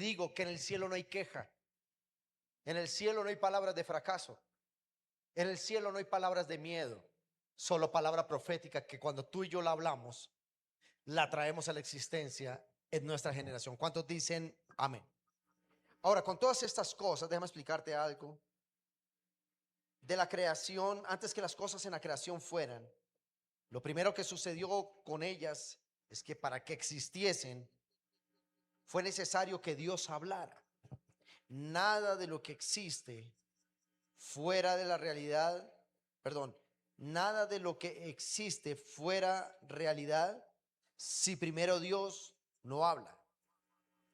digo que en el cielo no hay queja. En el cielo no hay palabras de fracaso. En el cielo no hay palabras de miedo. Solo palabra profética que cuando tú y yo la hablamos, la traemos a la existencia en nuestra generación. ¿Cuántos dicen amén? Ahora, con todas estas cosas, déjame explicarte algo. De la creación, antes que las cosas en la creación fueran, lo primero que sucedió con ellas es que para que existiesen, fue necesario que Dios hablara. Nada de lo que existe fuera de la realidad, perdón, nada de lo que existe fuera realidad si primero Dios no habla.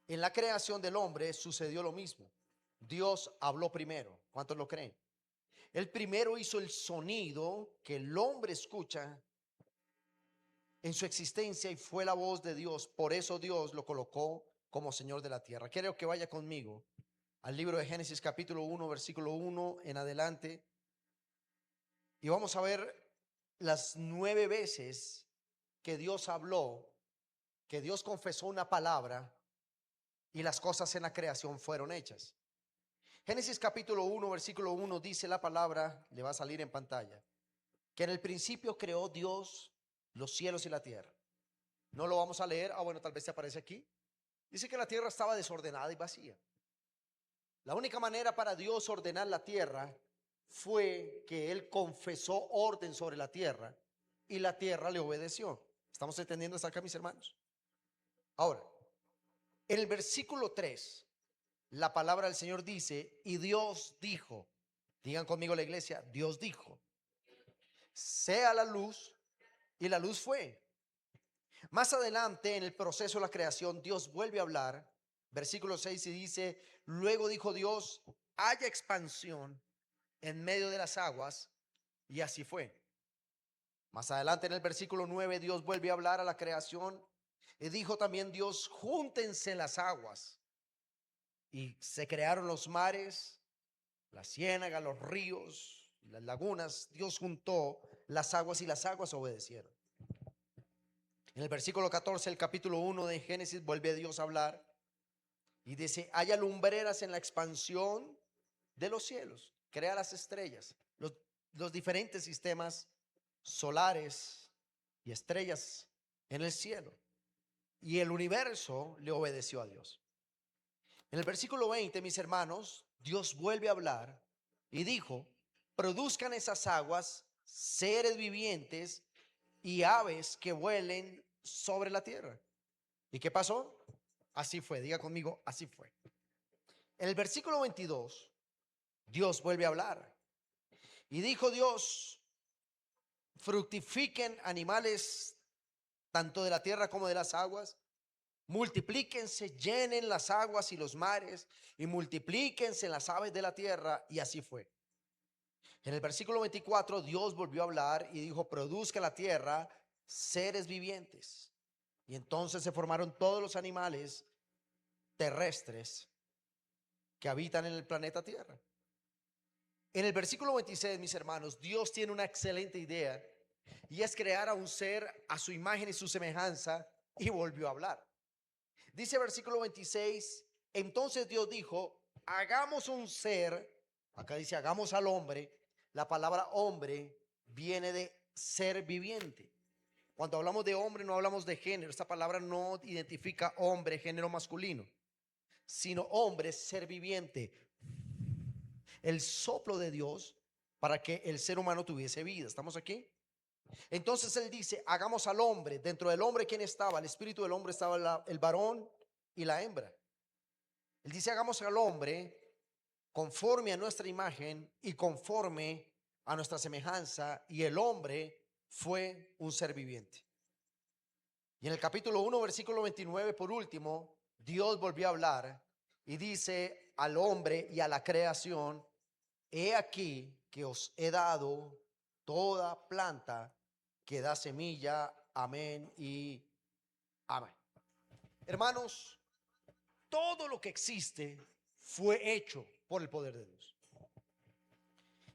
En la creación del hombre sucedió lo mismo. Dios habló primero. ¿Cuántos lo creen? Él primero hizo el sonido que el hombre escucha en su existencia y fue la voz de Dios. Por eso Dios lo colocó como Señor de la tierra. Quiero que vaya conmigo al libro de Génesis capítulo 1, versículo 1 en adelante. Y vamos a ver las 9 veces que Dios habló, que Dios confesó una palabra y las cosas en la creación fueron hechas. Génesis capítulo 1, versículo 1 dice la palabra, le va a salir en pantalla, que en el principio creó Dios los cielos y la tierra. No lo vamos a leer, bueno, tal vez te aparece aquí. Dice que la tierra estaba desordenada y vacía. La única manera para Dios ordenar la tierra fue que Él confesó orden sobre la tierra y la tierra le obedeció. ¿Estamos entendiendo hasta acá, mis hermanos? Ahora, en el versículo 3, la palabra del Señor dice, y Dios dijo, digan conmigo la iglesia, Dios dijo, sea la luz, y la luz fue. Más adelante en el proceso de la creación, Dios vuelve a hablar, versículo 6, y dice, luego dijo Dios, haya expansión en medio de las aguas, y así fue. Más adelante en el versículo 9, Dios vuelve a hablar a la creación, y dijo también Dios, júntense las aguas, y se crearon los mares, la ciénaga, los ríos, las lagunas. Dios juntó las aguas y las aguas obedecieron. En el versículo 14, el capítulo 1 de Génesis, vuelve Dios a hablar y dice, haya lumbreras en la expansión de los cielos, crea las estrellas, los diferentes sistemas solares y estrellas en el cielo. Y el universo le obedeció a Dios. En el versículo 20, mis hermanos, Dios vuelve a hablar y dijo, produzcan esas aguas seres vivientes y aves que vuelen sobre la tierra. ¿Y qué pasó? Así fue, diga conmigo, así fue. En el versículo 22, Dios vuelve a hablar y dijo Dios, fructifiquen animales tanto de la tierra como de las aguas, multiplíquense, llenen las aguas y los mares y multiplíquense las aves de la tierra, y así fue. En el versículo 24 Dios volvió a hablar y dijo, produzca la tierra seres vivientes. Y entonces se formaron todos los animales terrestres que habitan en el planeta Tierra. En el versículo 26, mis hermanos, Dios tiene una excelente idea y es crear a un ser a su imagen y su semejanza, y volvió a hablar. Dice versículo 26, entonces Dios dijo, hagamos un ser, acá dice hagamos al hombre. La palabra hombre viene de ser viviente. Cuando hablamos de hombre no hablamos de género. Esta palabra no identifica hombre, género masculino, sino hombre, ser viviente. El soplo de Dios para que el ser humano tuviese vida. ¿Estamos aquí? Entonces él dice, hagamos al hombre. Dentro del hombre, ¿quién estaba? El espíritu del hombre estaba el varón y la hembra. Él dice, hagamos al hombre conforme a nuestra imagen y conforme a nuestra semejanza. Y el hombre fue un ser viviente. Y en el capítulo 1, versículo 29, por último, Dios volvió a hablar y dice al hombre y a la creación, he aquí que os he dado toda planta que da semilla, amén y amén. Hermanos, todo lo que existe fue hecho por el poder de Dios.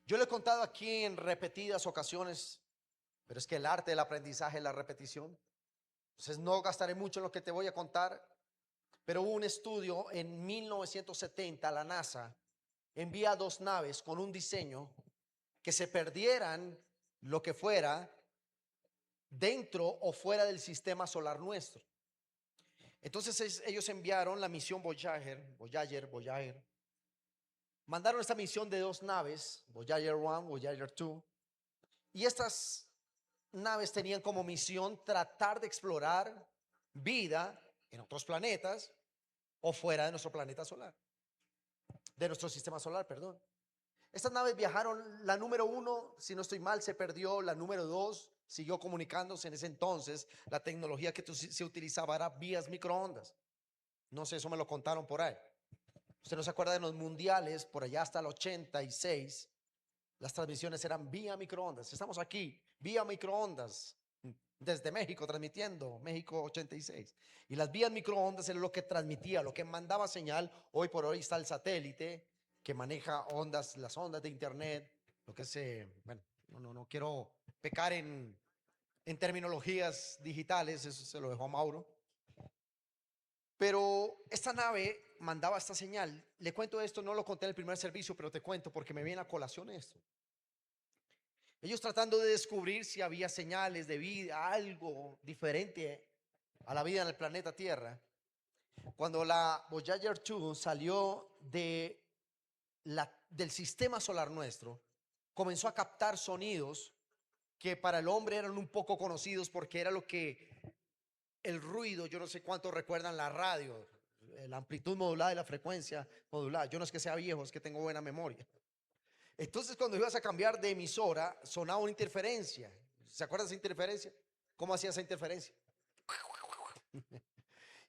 Yo le he contado aquí en repetidas ocasiones, pero es que el arte del aprendizaje es la repetición. Entonces no gastaré mucho en lo que te voy a contar, pero hubo un estudio en 1970, la NASA envía 2 naves con un diseño que se perdieran lo que fuera dentro o fuera del sistema solar nuestro. Entonces ellos enviaron la misión Voyager. Mandaron esta misión de 2 naves, Voyager 1, Voyager 2. Y estas naves tenían como misión tratar de explorar vida en otros planetas o fuera de nuestro planeta solar, de nuestro sistema solar, perdón. Estas naves viajaron, la número 1, si no estoy mal, se perdió. La número 2 siguió comunicándose. En ese entonces la tecnología que se utilizaba era vías microondas. No sé, eso me lo contaron por ahí. Usted no se acuerda de los mundiales, por allá hasta el 86, las transmisiones eran vía microondas. Estamos aquí, vía microondas, desde México transmitiendo, México 86. Y las vías microondas era lo que transmitía, lo que mandaba señal. Hoy por hoy está el satélite que maneja ondas, las ondas de internet, lo que se, bueno, no quiero pecar en terminologías digitales, eso se lo dejó a Mauro. Pero esta nave mandaba esta señal. Le cuento esto, no lo conté en el primer servicio, pero te cuento porque me viene a colación esto. Ellos tratando de descubrir si había señales de vida, algo diferente a la vida en el planeta Tierra. Cuando la Voyager 2 salió del sistema solar nuestro, comenzó a captar sonidos que para el hombre eran un poco conocidos porque era lo que el ruido, yo no sé cuánto recuerdan la radio, la amplitud modulada y la frecuencia modulada. Yo no es que sea viejo, es que tengo buena memoria. Entonces cuando ibas a cambiar de emisora sonaba una interferencia. ¿Se acuerdan de esa interferencia? ¿Cómo hacía esa interferencia?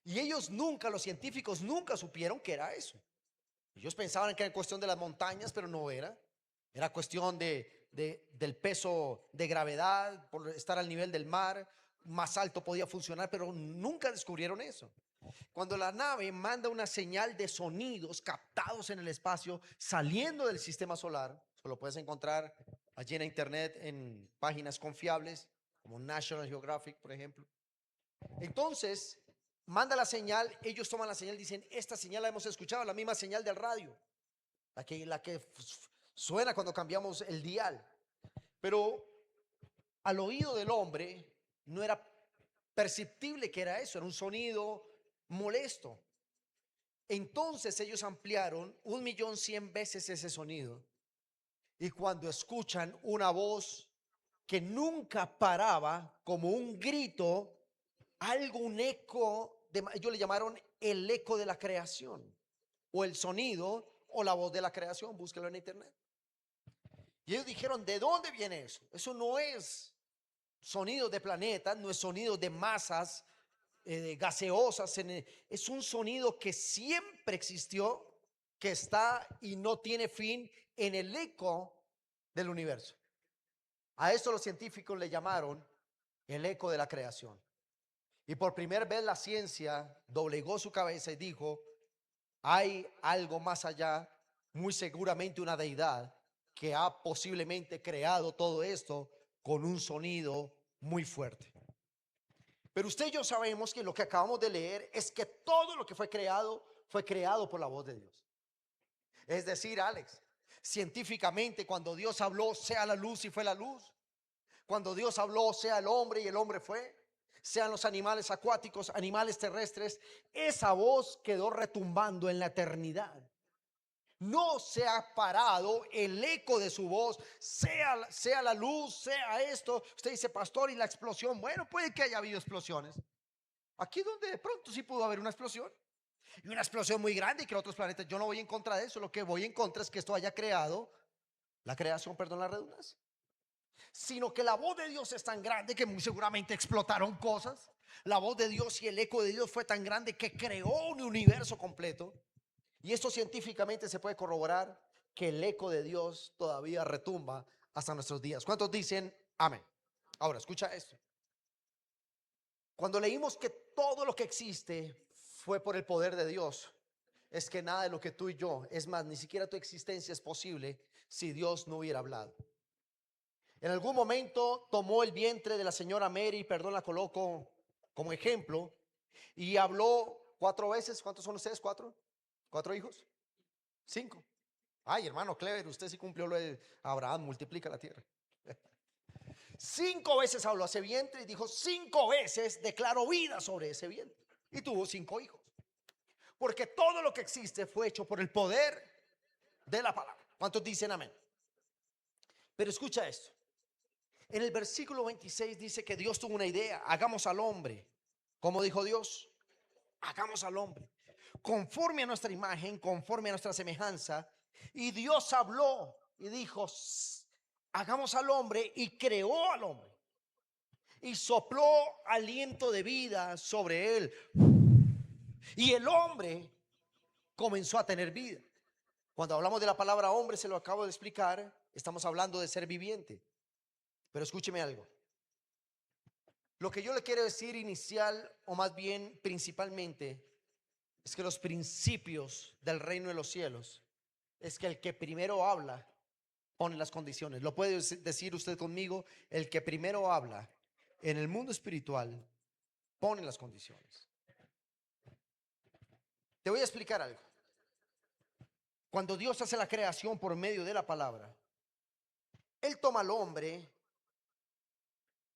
Y ellos nunca, los científicos nunca supieron que era eso. Ellos pensaban que era cuestión de las montañas, pero no era. Era cuestión del peso de gravedad, por estar al nivel del mar, más alto podía funcionar, pero nunca descubrieron eso. Cuando la nave manda una señal de sonidos captados en el espacio saliendo del sistema solar, lo puedes encontrar allí en internet en páginas confiables como National Geographic, por ejemplo. Entonces, manda la señal, ellos toman la señal, dicen, esta señal la hemos escuchado, la misma señal del radio, la que suena cuando cambiamos el dial. Pero al oído del hombre no era perceptible que era eso, era un sonido molesto. Entonces ellos ampliaron 1.100.000 veces ese sonido. Y cuando escuchan una voz que nunca paraba, como un grito, algo, un eco, ellos le llamaron el eco de la creación, o el sonido, o la voz de la creación, búsquelo en internet. Y ellos dijeron, ¿de dónde viene eso? Eso no es sonido de planetas, no es sonido de masas gaseosas, es un sonido que siempre existió, que está y no tiene fin en el eco del universo. A esto los científicos le llamaron el eco de la creación. Y por primera vez la ciencia doblegó su cabeza y dijo, hay algo más allá, muy seguramente una deidad que ha posiblemente creado todo esto con un sonido muy fuerte. Pero usted y yo sabemos que lo que acabamos de leer es que todo lo que fue creado por la voz de Dios. Es decir, Alex, científicamente cuando Dios habló, sea la luz y fue la luz. Cuando Dios habló, sea el hombre y el hombre fue. Sean los animales acuáticos, animales terrestres, esa voz quedó retumbando en la eternidad. No se ha parado el eco de su voz, sea la luz, sea esto. Usted dice, pastor, ¿y la explosión? Bueno, puede que haya habido explosiones. Aquí donde de pronto sí pudo haber una explosión. Y una explosión muy grande y que otros planetas. Yo no voy en contra de eso. Lo que voy en contra es que esto haya creado, la creación, perdón la redundancia. Sino que la voz de Dios es tan grande que muy seguramente explotaron cosas. La voz de Dios y el eco de Dios fue tan grande que creó un universo completo. Y esto científicamente se puede corroborar, que el eco de Dios todavía retumba hasta nuestros días. ¿Cuántos dicen amén? Ahora, escucha esto. Cuando leímos que todo lo que existe fue por el poder de Dios, es que nada de lo que tú y yo, es más, ni siquiera tu existencia es posible si Dios no hubiera hablado. En algún momento tomó el vientre de la señora Mary, perdón, la coloco como ejemplo, y habló 4 veces. ¿Cuántos son ustedes? ¿Cuatro hijos? 5. Ay, hermano Clever, usted sí cumplió lo de Abraham, multiplica la tierra. 5 veces habló a ese vientre y dijo 5 veces declaró vida sobre ese vientre. Y tuvo 5 hijos. Porque todo lo que existe fue hecho por el poder de la palabra. ¿Cuántos dicen amén? Pero escucha esto. En el versículo 26 dice que Dios tuvo una idea. Hagamos al hombre. ¿Cómo dijo Dios? Hagamos al hombre conforme a nuestra imagen, conforme a nuestra semejanza. Y Dios habló y dijo, hagamos al hombre, y creó al hombre. Y sopló aliento de vida sobre él. Y el hombre comenzó a tener vida. Cuando hablamos de la palabra hombre, se lo acabo de explicar, estamos hablando de ser viviente. Pero escúcheme algo. Lo que yo le quiero decir inicial, o más bien principalmente, es que los principios del reino de los cielos es que el que primero habla pone las condiciones. ¿Lo puede decir usted conmigo? El que primero habla en el mundo espiritual pone las condiciones. Te voy a explicar algo. Cuando Dios hace la creación por medio de la palabra, Él toma al hombre.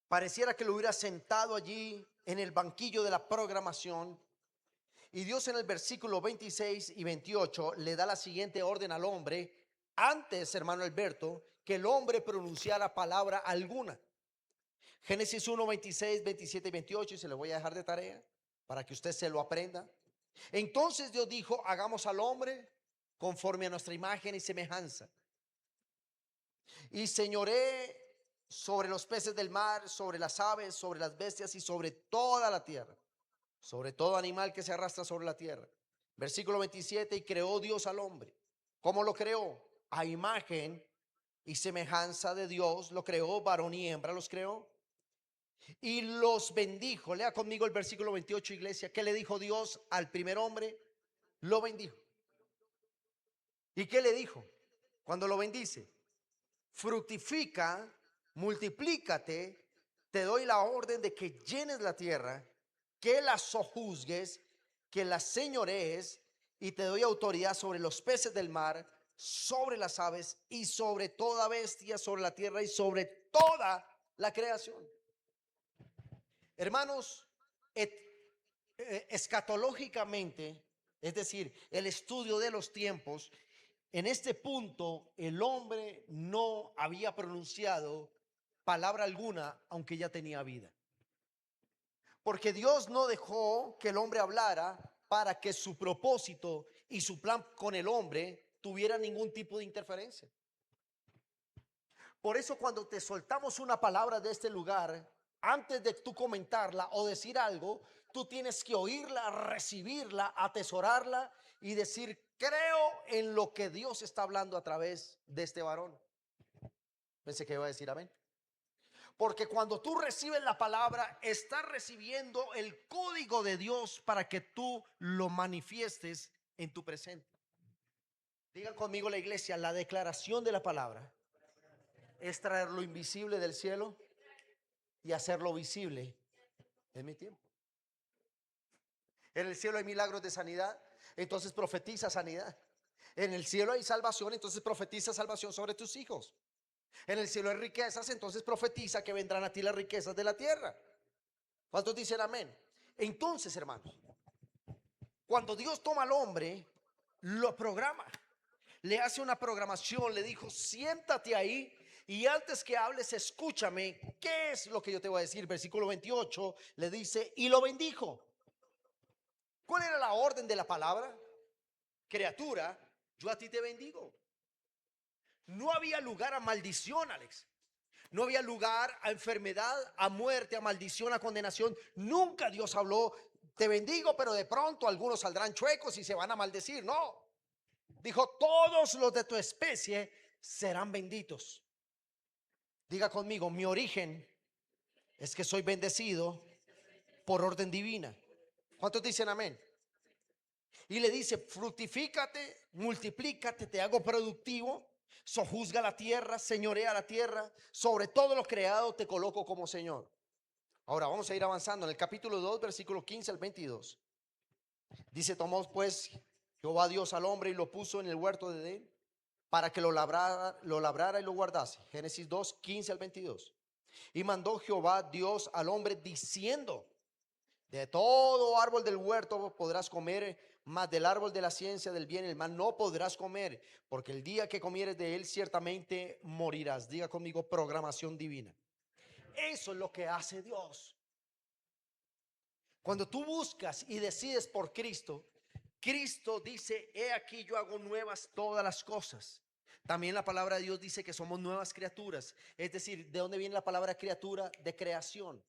Pareciera que lo hubiera sentado allí en el banquillo de la programación. Y Dios en el versículo 26 y 28 le da la siguiente orden al hombre. Antes, hermano Alberto, que el hombre pronunciara palabra alguna. Génesis 1, 26, 27 y 28. Y se lo voy a dejar de tarea para que usted se lo aprenda. Entonces Dios dijo, hagamos al hombre conforme a nuestra imagen y semejanza. Y señoré sobre los peces del mar, sobre las aves, sobre las bestias y sobre toda la tierra, sobre todo animal que se arrastra sobre la tierra. Versículo 27, y creó Dios al hombre. ¿Cómo lo creó? A imagen y semejanza de Dios lo creó, varón y hembra los creó. Y los bendijo. Lea conmigo el versículo 28, iglesia. ¿Qué le dijo Dios al primer hombre? Lo bendijo. ¿Y qué le dijo cuando lo bendice? Fructifica, multiplícate, te doy la orden de que llenes la tierra, que la sojuzgues, que la señorees, y te doy autoridad sobre los peces del mar, sobre las aves y sobre toda bestia sobre la tierra y sobre toda la creación. Hermanos, escatológicamente, es decir, el estudio de los tiempos, en este punto el hombre no había pronunciado palabra alguna, aunque ya tenía vida. Porque Dios no dejó que el hombre hablara para que su propósito y su plan con el hombre tuviera ningún tipo de interferencia. Por eso cuando te soltamos una palabra de este lugar, antes de tú comentarla o decir algo, tú tienes que oírla, recibirla, atesorarla y decir, creo en lo que Dios está hablando a través de este varón. Pensé que iba a decir amén. Porque cuando tú recibes la palabra, estás recibiendo el código de Dios para que tú lo manifiestes en tu presente. Diga conmigo la iglesia, la declaración de la palabra es traer lo invisible del cielo y hacerlo visible en mi tiempo. En el cielo hay milagros de sanidad, entonces profetiza sanidad. En el cielo hay salvación, entonces profetiza salvación sobre tus hijos. En el cielo hay riquezas, entonces profetiza que vendrán a ti las riquezas de la tierra. ¿Cuántos dicen amén? Entonces, hermanos, cuando Dios toma al hombre, lo programa, le hace una programación, le dijo, siéntate ahí y antes que hables, escúchame. ¿Qué es lo que yo te voy a decir? Versículo 28 le dice, y lo bendijo. ¿Cuál era la orden de la palabra? Criatura, yo a ti te bendigo. No había lugar a maldición, Alex. No había lugar a enfermedad, a muerte, a maldición, a condenación. Nunca Dios habló, te bendigo, pero de pronto algunos saldrán chuecos y se van a maldecir. No. Dijo, todos los de tu especie serán benditos. Diga conmigo, mi origen es que soy bendecido por orden divina. ¿Cuántos dicen amén? Y le dice, fructifícate, multiplícate, te hago productivo, sojuzga la tierra, señorea la tierra, sobre todo lo creado te coloco como Señor. Ahora vamos a ir avanzando en el capítulo 2, versículo 15 al 22. Dice, tomó pues Jehová Dios al hombre y lo puso en el huerto de Edén para que lo labrara y lo guardase. Génesis 2, 15 al 22. Y mandó Jehová Dios al hombre diciendo, de todo árbol del huerto podrás comer, mas del árbol de la ciencia del bien y el mal no podrás comer, porque el día que comieres de él ciertamente morirás. Diga conmigo, programación divina. Eso es lo que hace Dios. Cuando tú buscas y decides por Cristo, Cristo dice, he aquí yo hago nuevas todas las cosas. También la palabra de Dios dice que somos nuevas criaturas. Es decir, ¿de dónde viene la palabra criatura? De creación.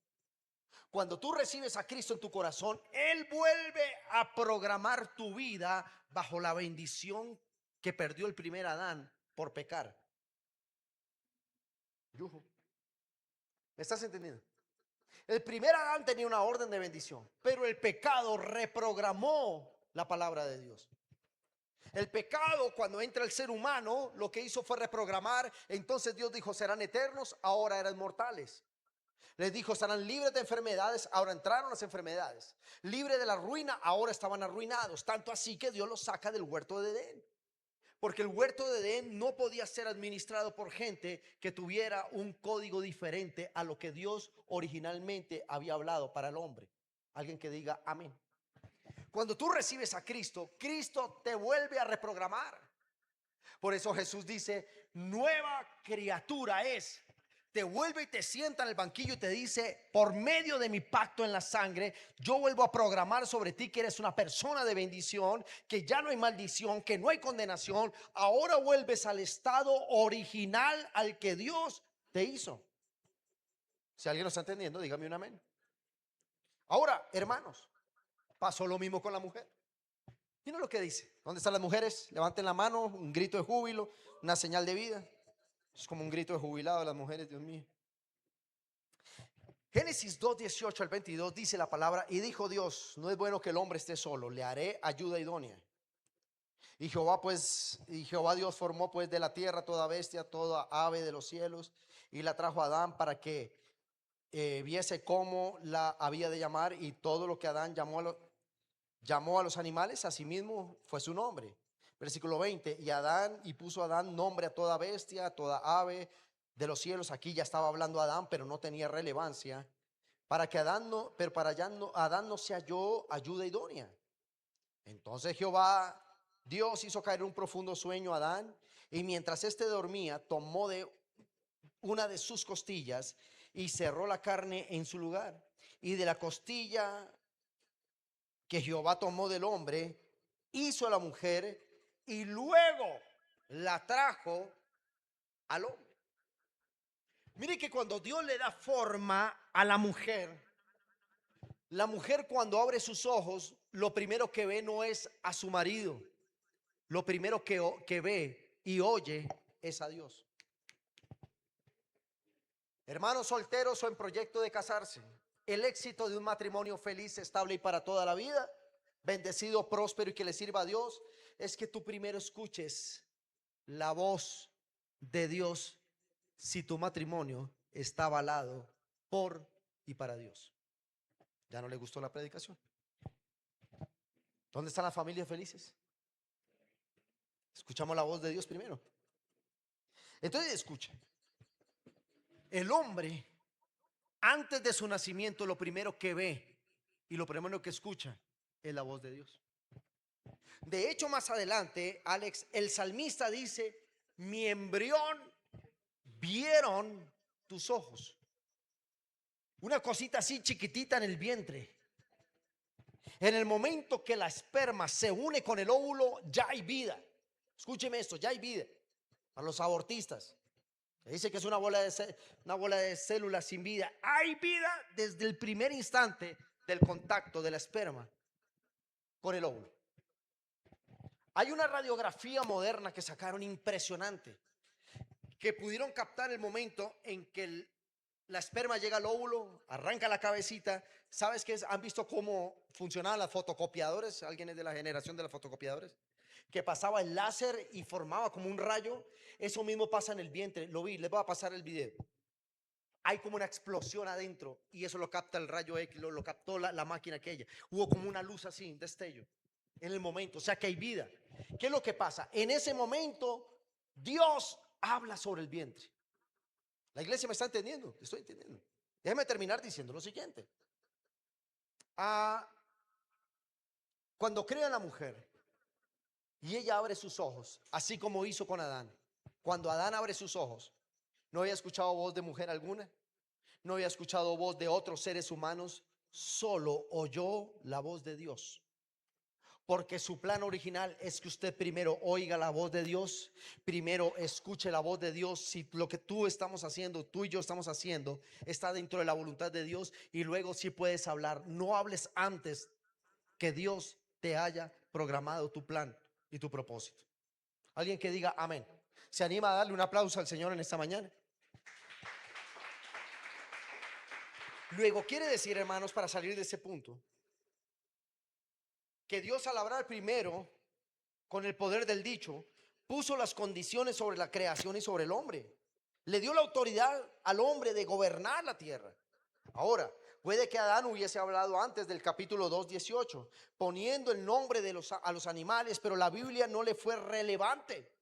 Cuando tú recibes a Cristo en tu corazón, Él vuelve a programar tu vida bajo la bendición que perdió el primer Adán por pecar. Yujo. ¿Me estás entendiendo? El primer Adán tenía una orden de bendición, pero el pecado reprogramó la palabra de Dios. El pecado, cuando entra el ser humano, lo que hizo fue reprogramar. Entonces Dios dijo, serán eternos, ahora eran mortales. Les dijo, estarán libres de enfermedades, ahora entraron las enfermedades. Libre de la ruina, ahora estaban arruinados. Tanto así que Dios los saca del huerto de Edén. Porque el huerto de Edén no podía ser administrado por gente que tuviera un código diferente a lo que Dios originalmente había hablado para el hombre. Alguien que diga amén. Cuando tú recibes a Cristo, Cristo te vuelve a reprogramar. Por eso Jesús dice, nueva criatura es. Te vuelve y te sienta en el banquillo y te dice, por medio de mi pacto en la sangre, yo vuelvo a programar sobre ti que eres una persona de bendición, que ya no hay maldición, que no hay condenación. Ahora vuelves al estado original al que Dios te hizo. Si alguien lo está entendiendo, dígame un amén. Ahora, hermanos, pasó lo mismo con la mujer. Miren lo que dice. ¿Dónde están las mujeres? Levanten la mano, un grito de júbilo, una señal de vida. Es como un grito de jubilado de las mujeres, Dios mío. Génesis 2, 18 al 22 dice la palabra, y dijo Dios, no es bueno que el hombre esté solo, le haré ayuda idónea. Y Jehová Dios formó pues de la tierra toda bestia, toda ave de los cielos, y la trajo a Adán para que viese cómo la había de llamar, y todo lo que Adán llamó a los animales, asimismo fue su nombre. Versículo 20, y puso Adán nombre a toda bestia, a toda ave de los cielos. Aquí ya estaba hablando Adán, pero no tenía relevancia. Para que Adán no, pero para Adán no se halló ayuda idónea. Entonces Jehová Dios hizo caer un profundo sueño a Adán, y mientras éste dormía, tomó de una de sus costillas y cerró la carne en su lugar. Y de la costilla que Jehová tomó del hombre, hizo a la mujer y luego la trajo al hombre. Mire que cuando Dios le da forma a la mujer cuando abre sus ojos, lo primero que ve no es a su marido, lo primero que ve y oye es a Dios. Hermanos solteros o en proyecto de casarse, el éxito de un matrimonio feliz, estable y para toda la vida, bendecido, próspero y que le sirva a Dios, es que tú primero escuches la voz de Dios si tu matrimonio está avalado por y para Dios. ¿Ya no le gustó la predicación? ¿Dónde están las familias felices? Escuchamos la voz de Dios primero. Entonces escucha. El hombre, antes de su nacimiento, lo primero que ve y lo primero que escucha es la voz de Dios. De hecho, más adelante, Alex, el salmista dice, mi embrión vieron tus ojos. Una cosita así chiquitita en el vientre. En el momento que la esperma se une con el óvulo, ya hay vida. Escúcheme esto, ya hay vida. Para los abortistas, se dice que es una bola de células sin vida. Hay vida desde el primer instante del contacto de la esperma con el óvulo. Hay una radiografía moderna que sacaron impresionante, que pudieron captar el momento en que la esperma llega al óvulo, arranca la cabecita. ¿Sabes qué es? ¿Han visto cómo funcionaban las fotocopiadores? ¿Alguien es de la generación de las fotocopiadores? Que pasaba el láser y formaba como un rayo. Eso mismo pasa en el vientre. Lo vi, les voy a pasar el video. hay como una explosión adentro y eso lo capta el rayo X, lo captó la máquina aquella. Hubo como una luz así, un destello en el momento, o sea que hay vida. ¿Qué es lo que pasa? En ese momento Dios habla sobre el vientre. La iglesia me está entendiendo, estoy entendiendo. Déjeme terminar diciendo lo siguiente. Ah, cuando crea la mujer y ella abre sus ojos, así como hizo con Adán. Cuando Adán abre sus ojos, no había escuchado voz de mujer alguna, no había escuchado voz de otros seres humanos, solo oyó la voz de Dios. Porque su plan original es que usted primero oiga la voz de Dios, primero escuche la voz de Dios. Si lo que tú estamos haciendo, tú y yo estamos haciendo, está dentro de la voluntad de Dios, y luego sí puedes hablar. No hables antes que Dios te haya programado tu plan y tu propósito. Alguien que diga amén. ¿Se anima a darle un aplauso al Señor en esta mañana? Luego quiere decir, hermanos, para salir de ese punto, que Dios al hablar primero con el poder del dicho, puso las condiciones sobre la creación y sobre el hombre. Le dio la autoridad al hombre de gobernar la tierra. Ahora, puede que Adán hubiese hablado antes del capítulo 2:18, poniendo el nombre de a los animales, pero la Biblia no le fue relevante.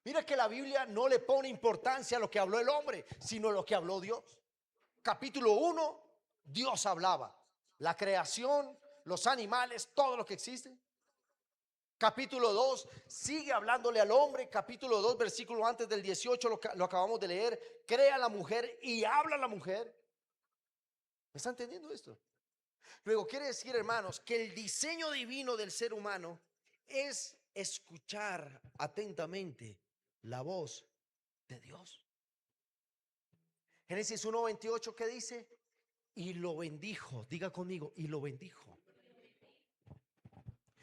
Mira que la Biblia no le pone importancia a lo que habló el hombre, sino a lo que habló Dios. Capítulo 1, Dios hablaba. La creación, los animales, todo lo que existe. Capítulo 2 sigue hablándole al hombre. Capítulo 2, versículo antes del 18, lo acabamos de leer. Crea la mujer y habla la mujer. ¿Me está entendiendo esto? Luego quiere decir, hermanos, que el diseño divino del ser humano es escuchar atentamente la voz de Dios. Génesis 1:28, ¿qué dice? Y lo bendijo. Diga conmigo, y lo bendijo.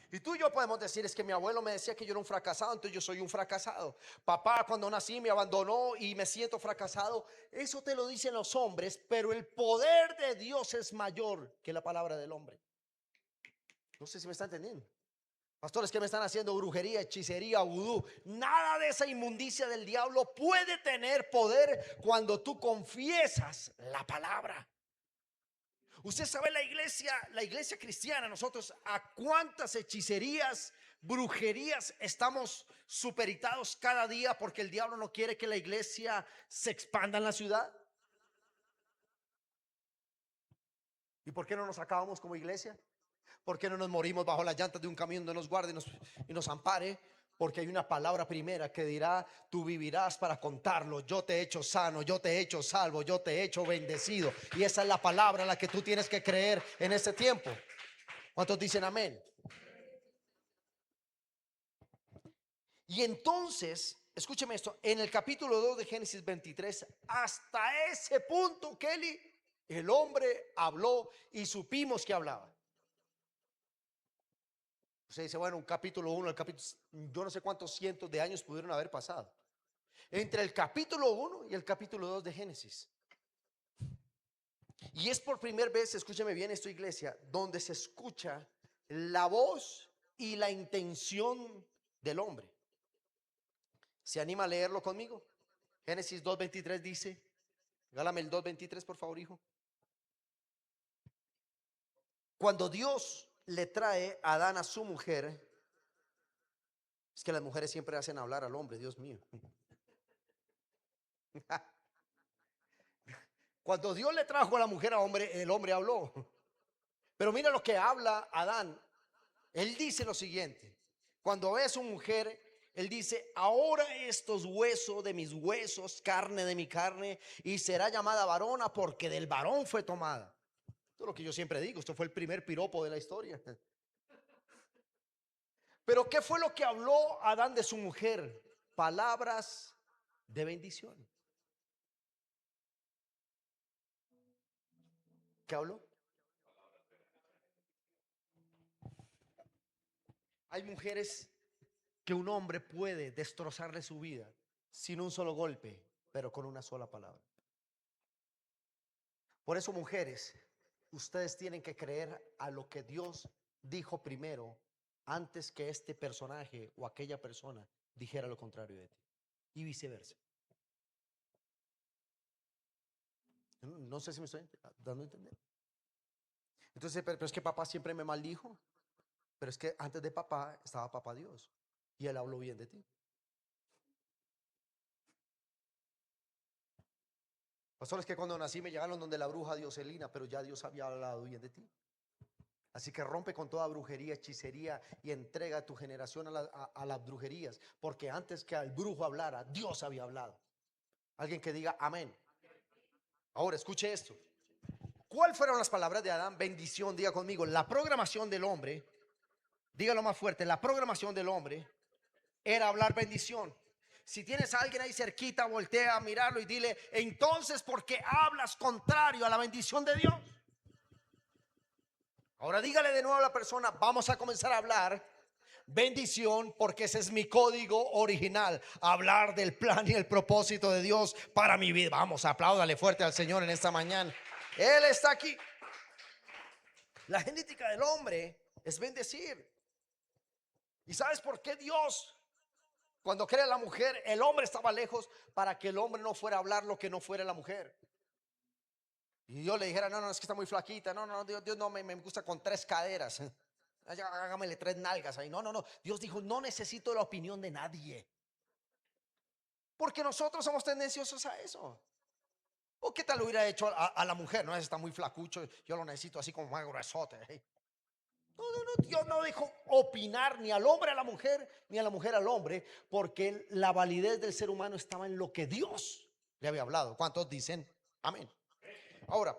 Y tú y yo podemos decir, es que mi abuelo me decía que yo era un fracasado, entonces yo soy un fracasado. Papá cuando nací me abandonó y me siento fracasado. Eso te lo dicen los hombres, pero el poder de Dios es mayor que la palabra del hombre. No sé si me están entendiendo. Pastores que me están haciendo brujería, hechicería, vudú. Nada de esa inmundicia del diablo puede tener poder cuando tú confiesas la palabra. Usted sabe la iglesia cristiana, nosotros a cuántas hechicerías, brujerías estamos superitados cada día porque el diablo no quiere que la iglesia se expanda en la ciudad. ¿Y por qué no nos acabamos como iglesia? ¿Por qué no nos morimos bajo las llantas de un camión donde nos guarde y nos ampare? Porque hay una palabra primera que dirá: tú vivirás para contarlo. Yo te he hecho sano, yo te he hecho salvo, yo te he hecho bendecido. Y esa es la palabra a la que tú tienes que creer en este tiempo. ¿Cuántos dicen amén? Y entonces, escúcheme esto, en el capítulo 2 de Génesis 23, hasta ese punto, Kelly, el hombre habló y supimos que hablaba. Usted dice, bueno, un capítulo 1, el capítulo, yo no sé cuántos cientos de años pudieron haber pasado entre el capítulo 1 y el capítulo 2 de Génesis. Y es por primera vez, escúcheme bien esto, iglesia, donde se escucha la voz y la intención del hombre. ¿Se anima a leerlo conmigo? Génesis 2:23 dice, regálame el 2:23 por favor, hijo. Cuando Dios le trae a Adán a su mujer, es que las mujeres siempre hacen hablar al hombre, Dios mío. Cuando Dios le trajo a la mujer al hombre, el hombre habló. Pero mira lo que habla Adán. Él dice lo siguiente: cuando ve a su mujer, él dice, ahora estos huesos de mis huesos, carne de mi carne, y será llamada varona porque del varón fue tomada. Esto es lo que yo siempre digo, esto fue el primer piropo de la historia. Pero ¿qué fue lo que habló Adán de su mujer? Palabras de bendición. ¿Qué habló? Hay mujeres que un hombre puede destrozarle su vida sin un solo golpe, pero con una sola palabra. Por eso, mujeres, ustedes tienen que creer a lo que Dios dijo primero antes que este personaje o aquella persona dijera lo contrario de ti, y viceversa. No sé si me estoy dando a entender. Entonces, pero es que papá siempre me maldijo. Pero es que antes de papá estaba papá Dios. Y él habló bien de ti. Pastor, es que cuando nací me llegaron donde la bruja Dioselina, pero ya Dios había hablado bien de ti. Así que rompe con toda brujería, hechicería y entrega a tu generación a las brujerías. Porque antes que al brujo hablara, Dios había hablado. Alguien que diga amén. Ahora escuche esto. ¿Cuál fueron las palabras de Adán? Bendición, diga conmigo. La programación del hombre, dígalo más fuerte, la programación del hombre era hablar bendición. Si tienes a alguien ahí cerquita, voltea a mirarlo y dile, entonces, ¿por qué hablas contrario a la bendición de Dios? Ahora dígale de nuevo a la persona, vamos a comenzar a hablar bendición, porque ese es mi código original, hablar del plan y el propósito de Dios para mi vida. Vamos, apláudale fuerte al Señor en esta mañana. Él está aquí. La genética del hombre es bendecir. ¿Y sabes por qué Dios, cuando crea a la mujer, el hombre estaba lejos para que el hombre no fuera a hablar lo que no fuera la mujer? Y Dios le dijera, no, no, es que está muy flaquita. No, no, Dios no me gusta con 3 caderas. Hágamele 3 nalgas ahí. No, no, no. Dios dijo, no necesito la opinión de nadie. Porque nosotros somos tendenciosos a eso. ¿O qué tal lo hubiera hecho a la mujer? No, está muy flacucho, yo lo necesito así como más gruesote. No, no, no, Dios no dijo opinar ni al hombre a la mujer, ni a la mujer al hombre, porque la validez del ser humano estaba en lo que Dios le había hablado. ¿Cuántos dicen amén? Ahora,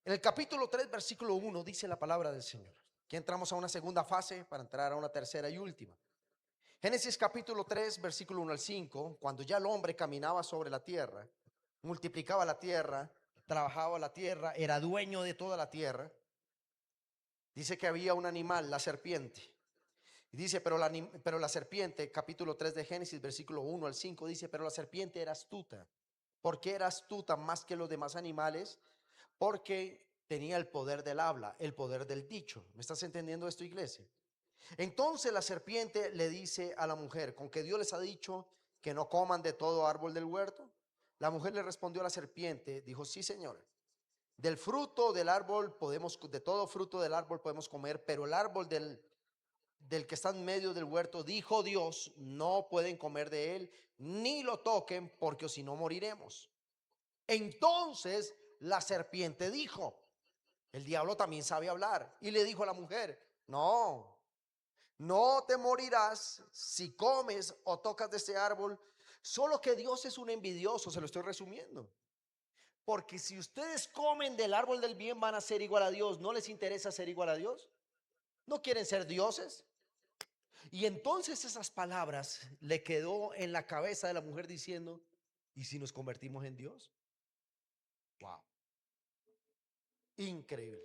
en el capítulo 3 versículo 1 dice la palabra del Señor. Aquí entramos a una segunda fase para entrar a una tercera y última. Génesis capítulo 3 versículo 1 al 5, cuando ya el hombre caminaba sobre la tierra, multiplicaba la tierra, trabajaba la tierra, era dueño de toda la tierra. Dice que había un animal, la serpiente. Y dice, pero la serpiente, capítulo 3 de Génesis, versículo 1 al 5, dice, pero la serpiente era astuta. ¿Por qué era astuta más que los demás animales? Porque tenía el poder del habla, el poder del dicho. ¿Me estás entendiendo esto, iglesia? Entonces la serpiente le dice a la mujer, ¿con que Dios les ha dicho que no coman de todo árbol del huerto? La mujer le respondió a la serpiente, dijo, sí, señora. Del fruto del árbol podemos, de todo fruto del árbol podemos comer, pero el árbol del que está en medio del huerto, dijo Dios, no pueden comer de él, ni lo toquen, porque si no moriremos. Entonces la serpiente dijo, el diablo también sabe hablar, y le dijo a la mujer, no, no te morirás si comes o tocas de este árbol, solo que Dios es un envidioso, se lo estoy resumiendo. Porque si ustedes comen del árbol del bien van a ser igual a Dios. ¿No les interesa ser igual a Dios? ¿No quieren ser dioses? Y entonces esas palabras le quedó en la cabeza de la mujer diciendo, ¿y si nos convertimos en Dios? Wow, increíble.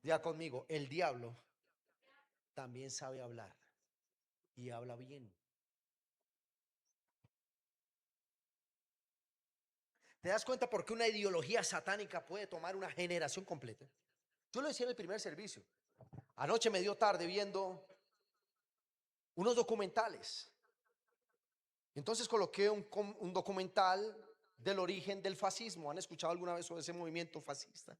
Ya conmigo, el diablo también sabe hablar y habla bien. ¿Te das cuenta por qué una ideología satánica puede tomar una generación completa? Yo lo decía en el primer servicio. Anoche me dio tarde viendo unos documentales. Entonces coloqué un documental del origen del fascismo. ¿Han escuchado alguna vez sobre ese movimiento fascista?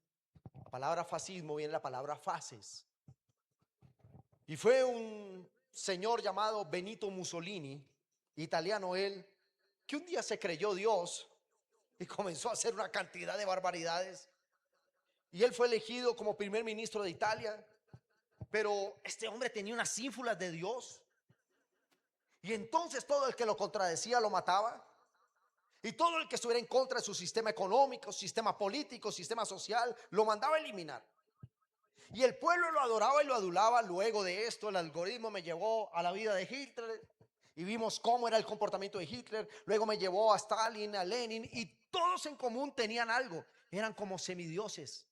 La palabra fascismo viene de la palabra fases. Y fue un señor llamado Benito Mussolini, italiano él, que un día se creyó Dios y comenzó a hacer una cantidad de barbaridades. Y él fue elegido como primer ministro de Italia. Pero este hombre tenía unas ínfulas de Dios. Y entonces todo el que lo contradecía lo mataba. Y todo el que estuviera en contra de su sistema económico, sistema político, sistema social, lo mandaba a eliminar. Y el pueblo lo adoraba y lo adulaba. Luego de esto, el algoritmo me llevó a la vida de Hitler y vimos cómo era el comportamiento de Hitler. Luego me llevó a Stalin, a Lenin, y todos en común tenían algo. Eran como semidioses.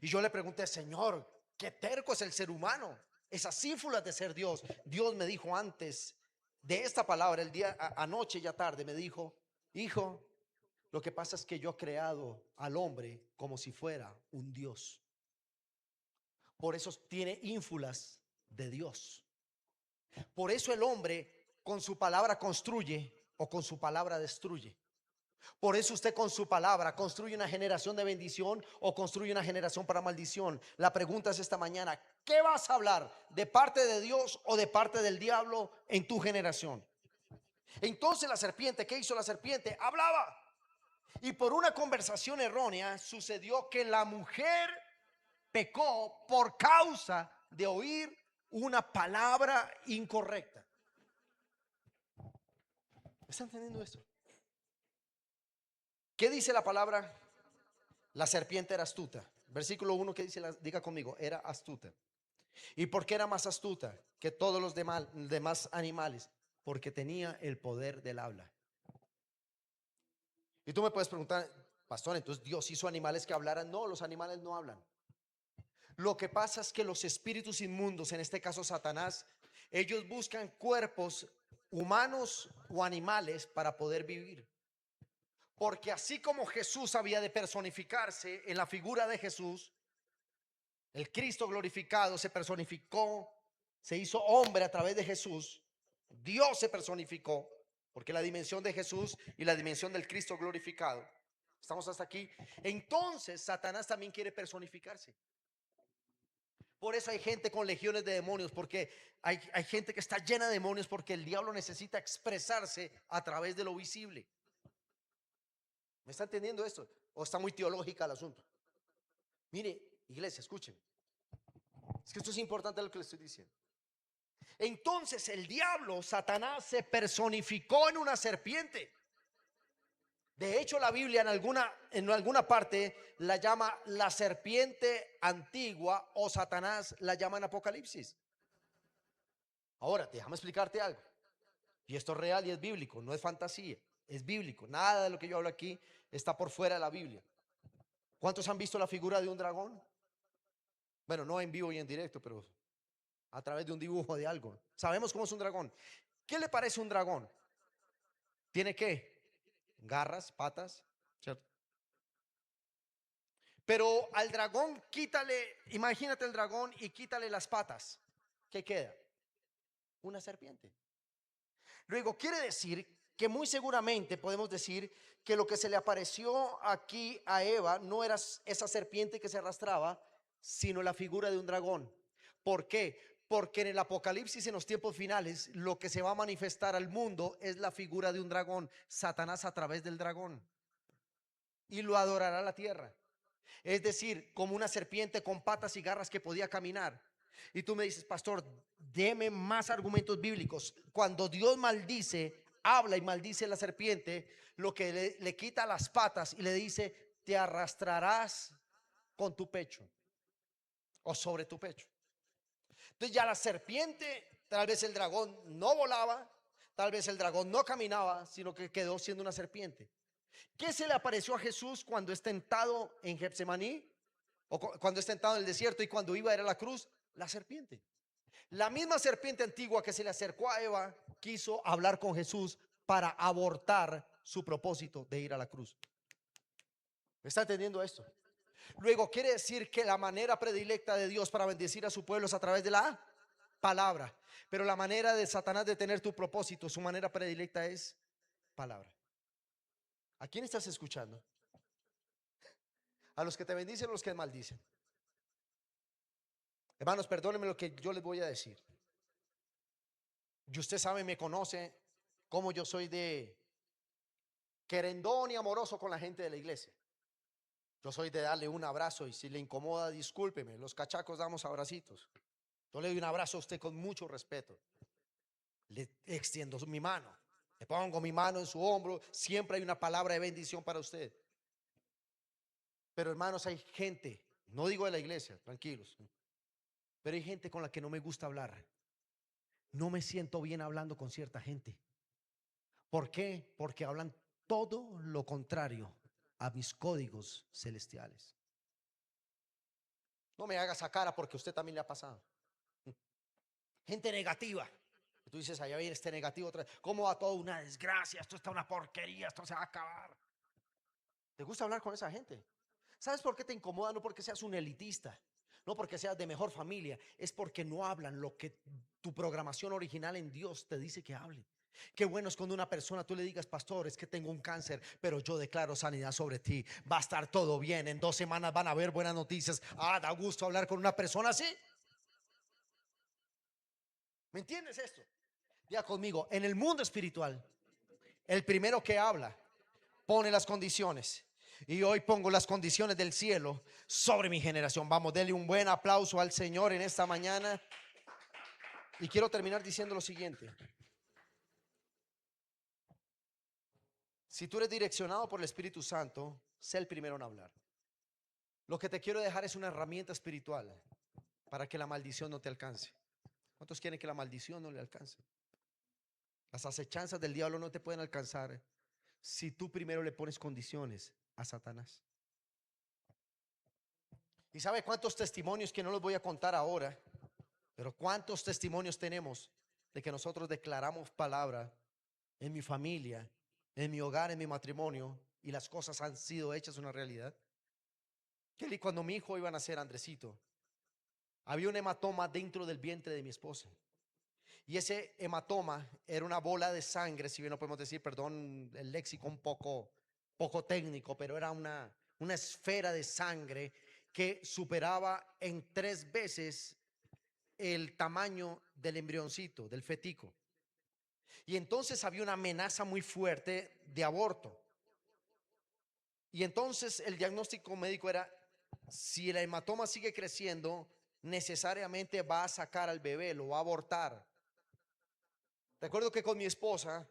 Y yo le pregunté, Señor, qué terco es el ser humano. Esas ínfulas de ser Dios. Dios me dijo antes de esta palabra, el día anoche ya tarde, me dijo, hijo, lo que pasa es que yo he creado al hombre como si fuera un Dios. Por eso tiene ínfulas de Dios. Por eso el hombre con su palabra construye o con su palabra destruye. Por eso usted con su palabra construye una generación de bendición o construye una generación para maldición. La pregunta es esta mañana: ¿qué vas a hablar? ¿De parte de Dios o de parte del diablo en tu generación? Entonces la serpiente, ¿qué hizo la serpiente? Hablaba. Y por una conversación errónea sucedió que la mujer pecó por causa de oír una palabra incorrecta. ¿Están entendiendo esto? ¿Qué dice la palabra? La serpiente era astuta. Versículo 1, que dice, diga conmigo, era astuta. ¿Y por qué era más astuta que todos los demás animales? Porque tenía el poder del habla. Y tú me puedes preguntar, pastor, entonces Dios hizo animales que hablaran. No, los animales no hablan. Lo que pasa es que los espíritus inmundos, en este caso Satanás, ellos buscan cuerpos humanos o animales para poder vivir. Porque así como Jesús había de personificarse en la figura de Jesús, el Cristo glorificado se personificó, se hizo hombre a través de Jesús. Dios se personificó, porque la dimensión de Jesús y la dimensión del Cristo glorificado. Estamos hasta aquí. Entonces Satanás también quiere personificarse. Por eso hay gente con legiones de demonios, porque hay gente que está llena de demonios, porque el diablo necesita expresarse a través de lo visible. ¿Me está entendiendo esto? ¿O está muy teológica el asunto? Mire, iglesia, escuchen. Es que esto es importante lo que le estoy diciendo. Entonces el diablo, Satanás, se personificó en una serpiente. De hecho, la Biblia en alguna parte la llama la serpiente antigua, o Satanás la llama en Apocalipsis. Ahora, déjame explicarte algo. Y esto es real y es bíblico, no es fantasía, es bíblico. Nada de lo que yo hablo aquí está por fuera de la Biblia. ¿Cuántos han visto la figura de un dragón? Bueno, no en vivo y en directo, pero a través de un dibujo de algo. Sabemos cómo es un dragón. ¿Qué le parece un dragón? ¿Tiene qué? Garras, patas, ¿cierto? Pero al dragón quítale, imagínate el dragón y quítale las patas. ¿Qué queda? Una serpiente. Luego quiere decir que muy seguramente podemos decir que lo que se le apareció aquí a Eva no era esa serpiente que se arrastraba, sino la figura de un dragón. ¿Por qué? Porque en el Apocalipsis, en los tiempos finales, lo que se va a manifestar al mundo es la figura de un dragón, Satanás a través del dragón, y lo adorará la tierra. Es decir, como una serpiente con patas y garras que podía caminar. Y tú me dices, pastor, deme más argumentos bíblicos. Cuando Dios maldice, habla y maldice la serpiente, lo que le quita las patas y le dice, te arrastrarás con tu pecho o sobre tu pecho. Entonces ya la serpiente, tal vez el dragón no volaba, tal vez el dragón no caminaba, sino que quedó siendo una serpiente. ¿Qué se le apareció a Jesús cuando es tentado en Getsemaní? O cuando es tentado en el desierto y cuando iba a ir a la cruz, la serpiente. La misma serpiente antigua que se le acercó a Eva quiso hablar con Jesús para abortar su propósito de ir a la cruz. ¿Me está entendiendo esto? Luego quiere decir que la manera predilecta de Dios para bendecir a su pueblo es a través de la palabra. Pero la manera de Satanás de tener tu propósito, su manera predilecta es palabra. ¿A quién estás escuchando? ¿A los que te bendicen o a los que maldicen? Hermanos, perdónenme lo que yo les voy a decir. Y usted sabe, me conoce cómo yo soy de querendón y amoroso con la gente de la iglesia. Yo soy de darle un abrazo y si le incomoda, discúlpeme. Los cachacos damos abracitos. Yo le doy un abrazo a usted con mucho respeto. Le extiendo mi mano. Le pongo mi mano en su hombro. Siempre hay una palabra de bendición para usted. Pero hermanos, hay gente, no digo de la iglesia, tranquilos, pero hay gente con la que no me gusta hablar. No me siento bien hablando con cierta gente. ¿Por qué? Porque hablan todo lo contrario a mis códigos celestiales. No me haga esa cara porque a usted también le ha pasado. Gente negativa. Tú dices, allá viene este negativo otra vez. ¿Cómo va todo? Una desgracia, esto está una porquería, esto se va a acabar. ¿Te gusta hablar con esa gente? ¿Sabes por qué te incomoda? No porque seas un elitista, No porque seas de mejor familia, es porque no hablan lo que tu programación original en Dios te dice que hable. Qué bueno es cuando una persona tú le digas, pastor, es que tengo un cáncer, pero yo declaro sanidad sobre ti. Va a estar todo bien. En 2 semanas van a haber buenas noticias. Ah, da gusto hablar con una persona así. ¿Me entiendes esto? Ya conmigo, en el mundo espiritual, el primero que habla pone las condiciones. Y hoy pongo las condiciones del cielo sobre mi generación. Vamos, denle un buen aplauso al Señor en esta mañana. Y quiero terminar diciendo lo siguiente. Si tú eres direccionado por el Espíritu Santo, sé el primero en hablar. Lo que te quiero dejar es una herramienta espiritual para que la maldición no te alcance. ¿Cuántos quieren que la maldición no le alcance? Las acechanzas del diablo no te pueden alcanzar si tú primero le pones condiciones a Satanás. ¿Y sabe cuántos testimonios, que no los voy a contar ahora, pero cuántos testimonios tenemos de que nosotros declaramos palabra en mi familia, en mi hogar, en mi matrimonio, y las cosas han sido hechas una realidad? Kelly, cuando mi hijo iba a nacer, Andresito, había un hematoma dentro del vientre de mi esposa. Y ese hematoma era una bola de sangre, si bien no podemos decir, perdón, el léxico un poco técnico, pero era una esfera de sangre que superaba en 3 veces el tamaño del embrioncito, del fetico. Y entonces había una amenaza muy fuerte de aborto. Y entonces el diagnóstico médico era: si el hematoma sigue creciendo, necesariamente va a sacar al bebé, lo va a abortar. Recuerdo que con mi esposa,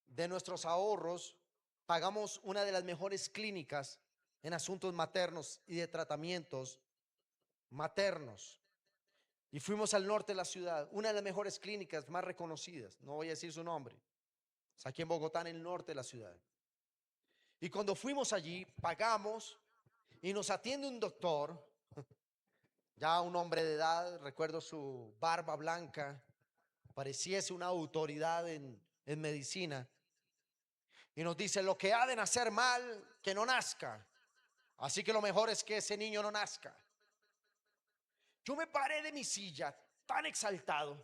de nuestros ahorros, pagamos una de las mejores clínicas en asuntos maternos y de tratamientos maternos. Y fuimos al norte de la ciudad, una de las mejores clínicas más reconocidas, no voy a decir su nombre, es aquí en Bogotá, en el norte de la ciudad. Y cuando fuimos allí, pagamos y nos atiende un doctor, ya un hombre de edad. Recuerdo su barba blanca, pareciese una autoridad en medicina. Y nos dice: lo que ha de nacer mal, que no nazca. Así que lo mejor es que ese niño no nazca. Yo me paré de mi silla tan exaltado.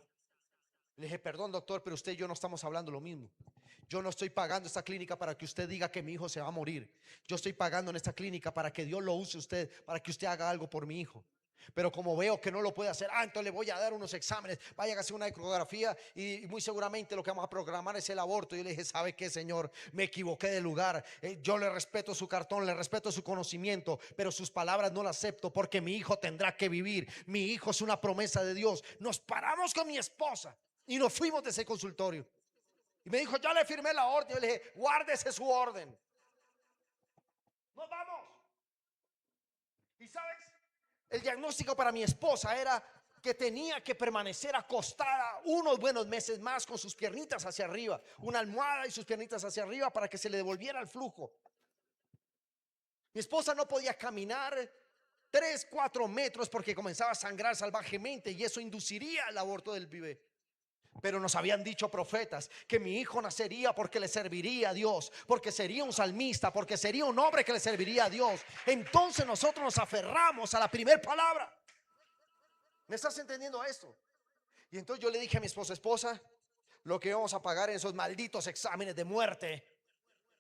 Le dije: perdón, doctor, pero usted y yo no estamos hablando lo mismo. Yo no estoy pagando esta clínica para que usted diga que mi hijo se va a morir. Yo estoy pagando en esta clínica para que Dios lo use usted, para que usted haga algo por mi hijo. Pero como veo que no lo puede hacer, entonces le voy a dar unos exámenes, vaya a hacer una ecografía y muy seguramente lo que vamos a programar es el aborto. Yo le dije: ¿sabe qué, señor? Me equivoqué de lugar. Yo le respeto su cartón, le respeto su conocimiento, pero sus palabras no las acepto, porque mi hijo tendrá que vivir. Mi hijo es una promesa de Dios. Nos paramos con mi esposa y nos fuimos de ese consultorio. Y me dijo: ya le firmé la orden. Yo le dije: guárdese su orden. Nos vamos. ¿Y sabes? El diagnóstico para mi esposa era que tenía que permanecer acostada unos buenos meses más con sus piernitas hacia arriba, una almohada y sus piernitas hacia arriba, para que se le devolviera el flujo. Mi esposa no podía caminar 3-4 metros porque comenzaba a sangrar salvajemente, y eso induciría el aborto del bebé. Pero nos habían dicho profetas que mi hijo nacería porque le serviría a Dios, porque sería un salmista, porque sería un hombre que le serviría a Dios. Entonces nosotros nos aferramos a la primera palabra. ¿Me estás entendiendo esto? Y entonces yo le dije a mi esposa: lo que vamos a pagar en esos malditos exámenes de muerte,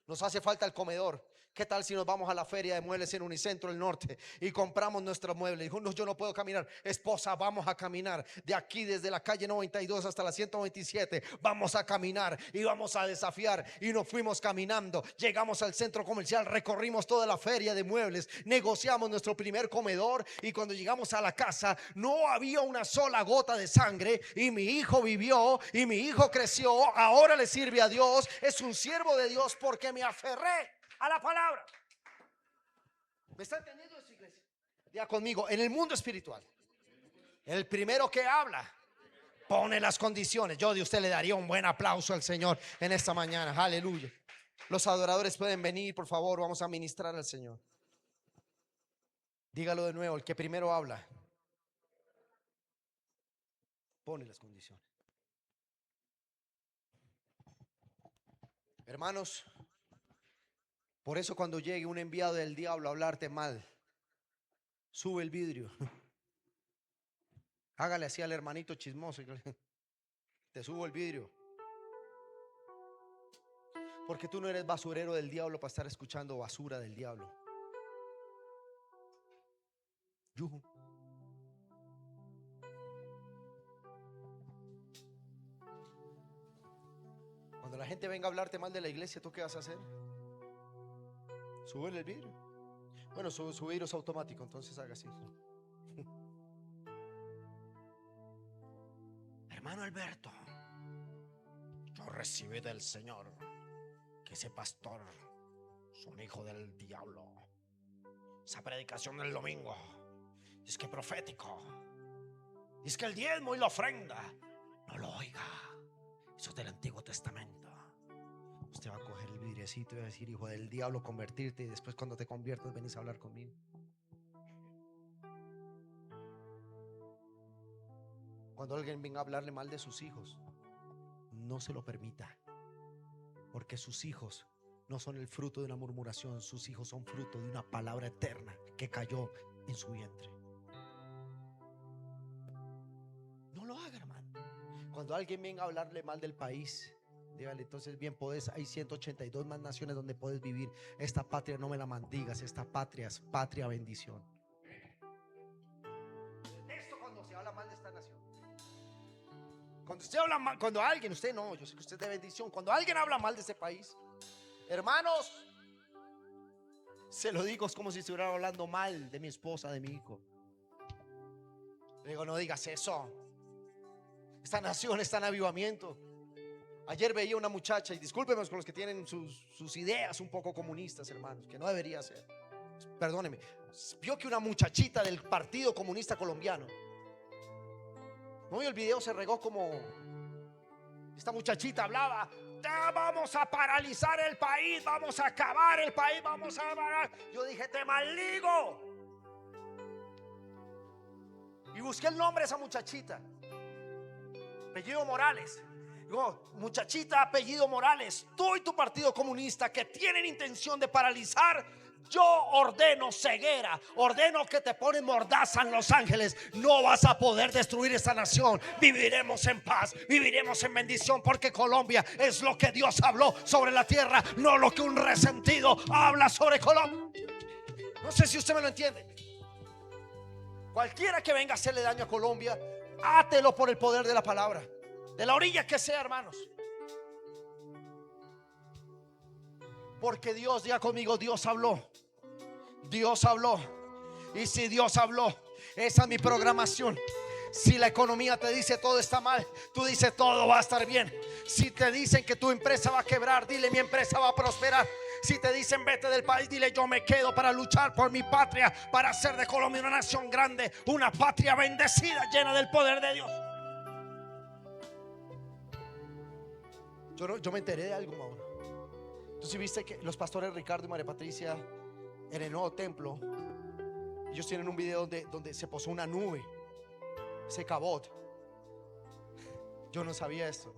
nos hace falta el comedor. ¿Qué tal si nos vamos a la feria de muebles en Unicentro del Norte y compramos nuestro mueble? Dijo: no, yo no puedo caminar. Esposa, vamos a caminar de aquí, desde la calle 92 hasta la 127. Vamos a caminar y vamos a desafiar. Y nos fuimos caminando, llegamos al centro comercial, recorrimos toda la feria de muebles, negociamos nuestro primer comedor, y cuando llegamos a la casa no había una sola gota de sangre, y mi hijo vivió y mi hijo creció. Ahora le sirve a Dios, es un siervo de Dios, porque me aferré a la palabra. ¿Me está entendiendo eso, iglesia? Ya conmigo, en el mundo espiritual, el primero que habla pone las condiciones. Yo de usted le daría un buen aplauso al Señor en esta mañana. Aleluya. Los adoradores pueden venir, por favor. Vamos a ministrar al Señor. Dígalo de nuevo: el que primero habla pone las condiciones. Hermanos, por eso cuando llegue un enviado del diablo a hablarte mal, Sube el vidrio. Hágale así al hermanito chismoso. Te subo el vidrio. Porque tú no eres basurero del diablo para estar escuchando basura del diablo. Yuhu. Cuando la gente venga a hablarte mal de la iglesia, ¿tú qué vas a hacer? Súbele el vidrio. Bueno, su vidrio es automático, entonces haga así. Hermano Alberto, yo recibí del Señor que ese pastor es un hijo del diablo. Esa predicación del domingo es que profético, es que el diezmo y la ofrenda no lo oiga. Eso es del Antiguo Testamento. Usted va a coger el vidriecito y va a decir: hijo del diablo, convertirte. Y después, cuando te conviertas, venís a hablar conmigo. Cuando alguien venga a hablarle mal de sus hijos, no se lo permita. Porque sus hijos no son el fruto de una murmuración. Sus hijos son fruto de una palabra eterna que cayó en su vientre. No lo haga, hermano. Cuando alguien venga a hablarle mal del país, dígale: entonces bien, hay 182 más naciones donde puedes vivir. Esta patria no me la maldigas. Esta patria es patria bendición. Esto cuando se habla mal de esta nación. Cuando usted habla mal, cuando alguien, usted no, yo sé que usted es de bendición. Cuando alguien habla mal de ese país, hermanos, se lo digo, es como si estuviera hablando mal de mi esposa, de mi hijo. Le digo: no digas eso. Esta nación está en avivamiento. Ayer veía una muchacha, y discúlpenos con los que tienen sus ideas un poco comunistas, hermanos, que no debería ser. Perdóneme. Vio que una muchachita del Partido Comunista Colombiano, no, y el video se regó como esta muchachita hablaba: ya vamos a paralizar el país, vamos a acabar el país, vamos a parar. Yo dije: te maldigo. Y busqué el nombre de esa muchachita, apellido Morales. Digo: muchachita, apellido Morales, tú y tu Partido Comunista que tienen intención de paralizar, yo ordeno ceguera, ordeno que te ponen mordaza en Los Ángeles. No vas a poder destruir esta nación. Viviremos en paz, viviremos en bendición, porque Colombia es lo que Dios habló sobre la tierra, no lo que un resentido habla sobre Colombia. No sé si usted me lo entiende. Cualquiera que venga a hacerle daño a Colombia, átelo por el poder de la palabra, de la orilla que sea, hermanos. Porque Dios, diga conmigo: Dios habló. Dios habló. Y si Dios habló, esa es mi programación. Si la economía te dice todo está mal, tú dices todo va a estar bien. Si te dicen que tu empresa va a quebrar, dile: mi empresa va a prosperar. Si te dicen vete del país, dile: yo me quedo para luchar por mi patria, para hacer de Colombia una nación grande, una patria bendecida, llena del poder de Dios. Yo me enteré de algo, Mauro. Tú sí viste que los pastores Ricardo y María Patricia en el nuevo templo, ellos tienen un video donde se posó una nube, ese cabot. Yo no sabía esto.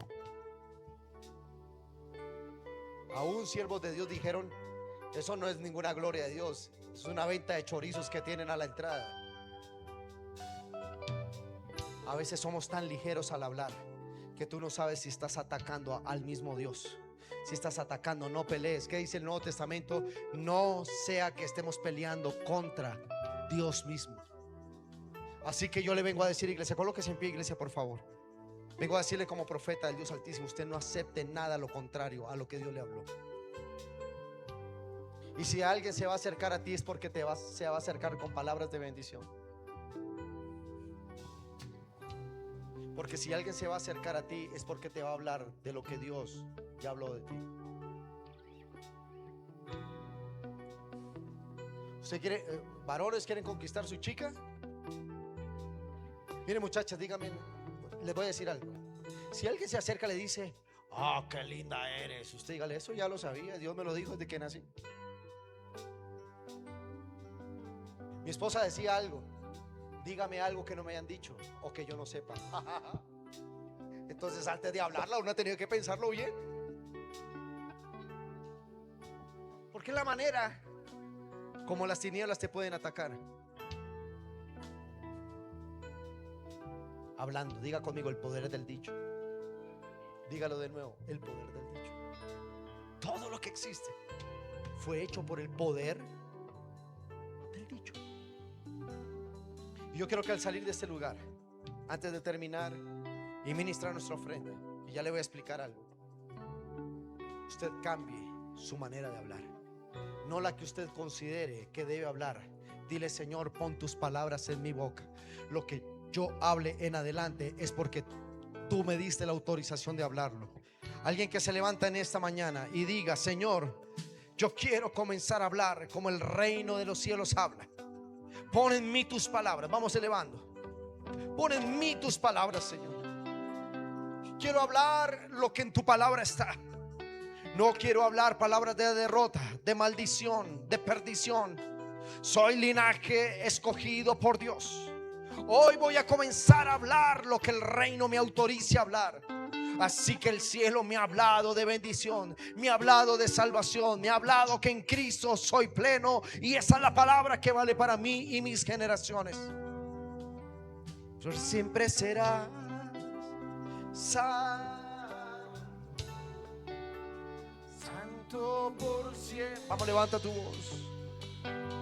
Aún siervos de Dios dijeron: eso no es ninguna gloria de Dios, es una venta de chorizos que tienen a la entrada. A veces somos tan ligeros al hablar que tú no sabes si estás atacando al mismo Dios. Si estás atacando, no pelees. ¿Qué dice el Nuevo Testamento? No sea que estemos peleando contra Dios mismo. Así que yo le vengo a decir, iglesia, colóquese en pie, iglesia, por favor. Vengo a decirle como profeta del Dios Altísimo: usted no acepte nada lo contrario a lo que Dios le habló. Y si alguien se va a acercar a ti, es porque se va a acercar con palabras de bendición. Porque si alguien se va a acercar a ti, es porque te va a hablar de lo que Dios ya habló de ti. ¿Usted quiere, varones quieren conquistar su chica? Mire, muchachas, díganme, les voy a decir algo. Si alguien se acerca y le dice: oh, qué linda eres, usted dígale: eso ya lo sabía, Dios me lo dijo desde que nací. Mi esposa decía algo: dígame algo que no me hayan dicho o que yo no sepa. Entonces, antes de hablarla, uno ha tenido que pensarlo bien, porque es la manera como las tinieblas te pueden atacar. hablando. Diga conmigo, el poder del dicho. Dígalo de nuevo, el poder del dicho. Todo lo que existe fue hecho por el poder del dicho. Y yo quiero que al salir de este lugar, antes de terminar y ministrar nuestra ofrenda, y ya le voy a explicar algo, usted cambie su manera de hablar, no la que usted considere que debe hablar. Dile: Señor, pon tus palabras en mi boca. Lo que yo hable en adelante es porque tú me diste la autorización de hablarlo. Alguien que se levanta en esta mañana y diga: Señor, yo quiero comenzar a hablar como el reino de los cielos habla. Pon en mí tus palabras. Vamos elevando. Pon en mí tus palabras, Señor. Quiero hablar lo que en tu palabra está. No quiero hablar palabras de derrota, de maldición, de perdición. Soy linaje escogido por Dios. Hoy voy a comenzar a hablar lo que el reino me autorice a hablar. Así que el cielo me ha hablado de bendición, me ha hablado de salvación, me ha hablado que en Cristo soy pleno, y esa es la palabra que vale para mí y mis generaciones. Por siempre serás santo por siempre. Vamos, levanta tu voz,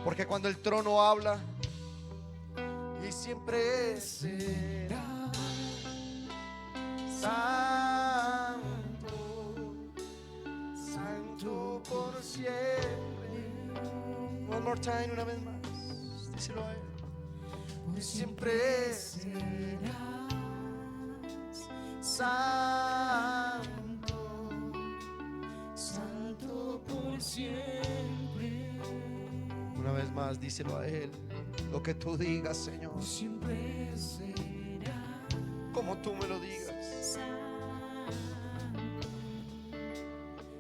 porque cuando el trono habla, y siempre será santo, santo por siempre. One more time, una vez más, díselo a él. Y siempre serás santo, santo por siempre. Una vez más, díselo a él. Lo que tú digas, Señor, siempre será como tú me lo digas.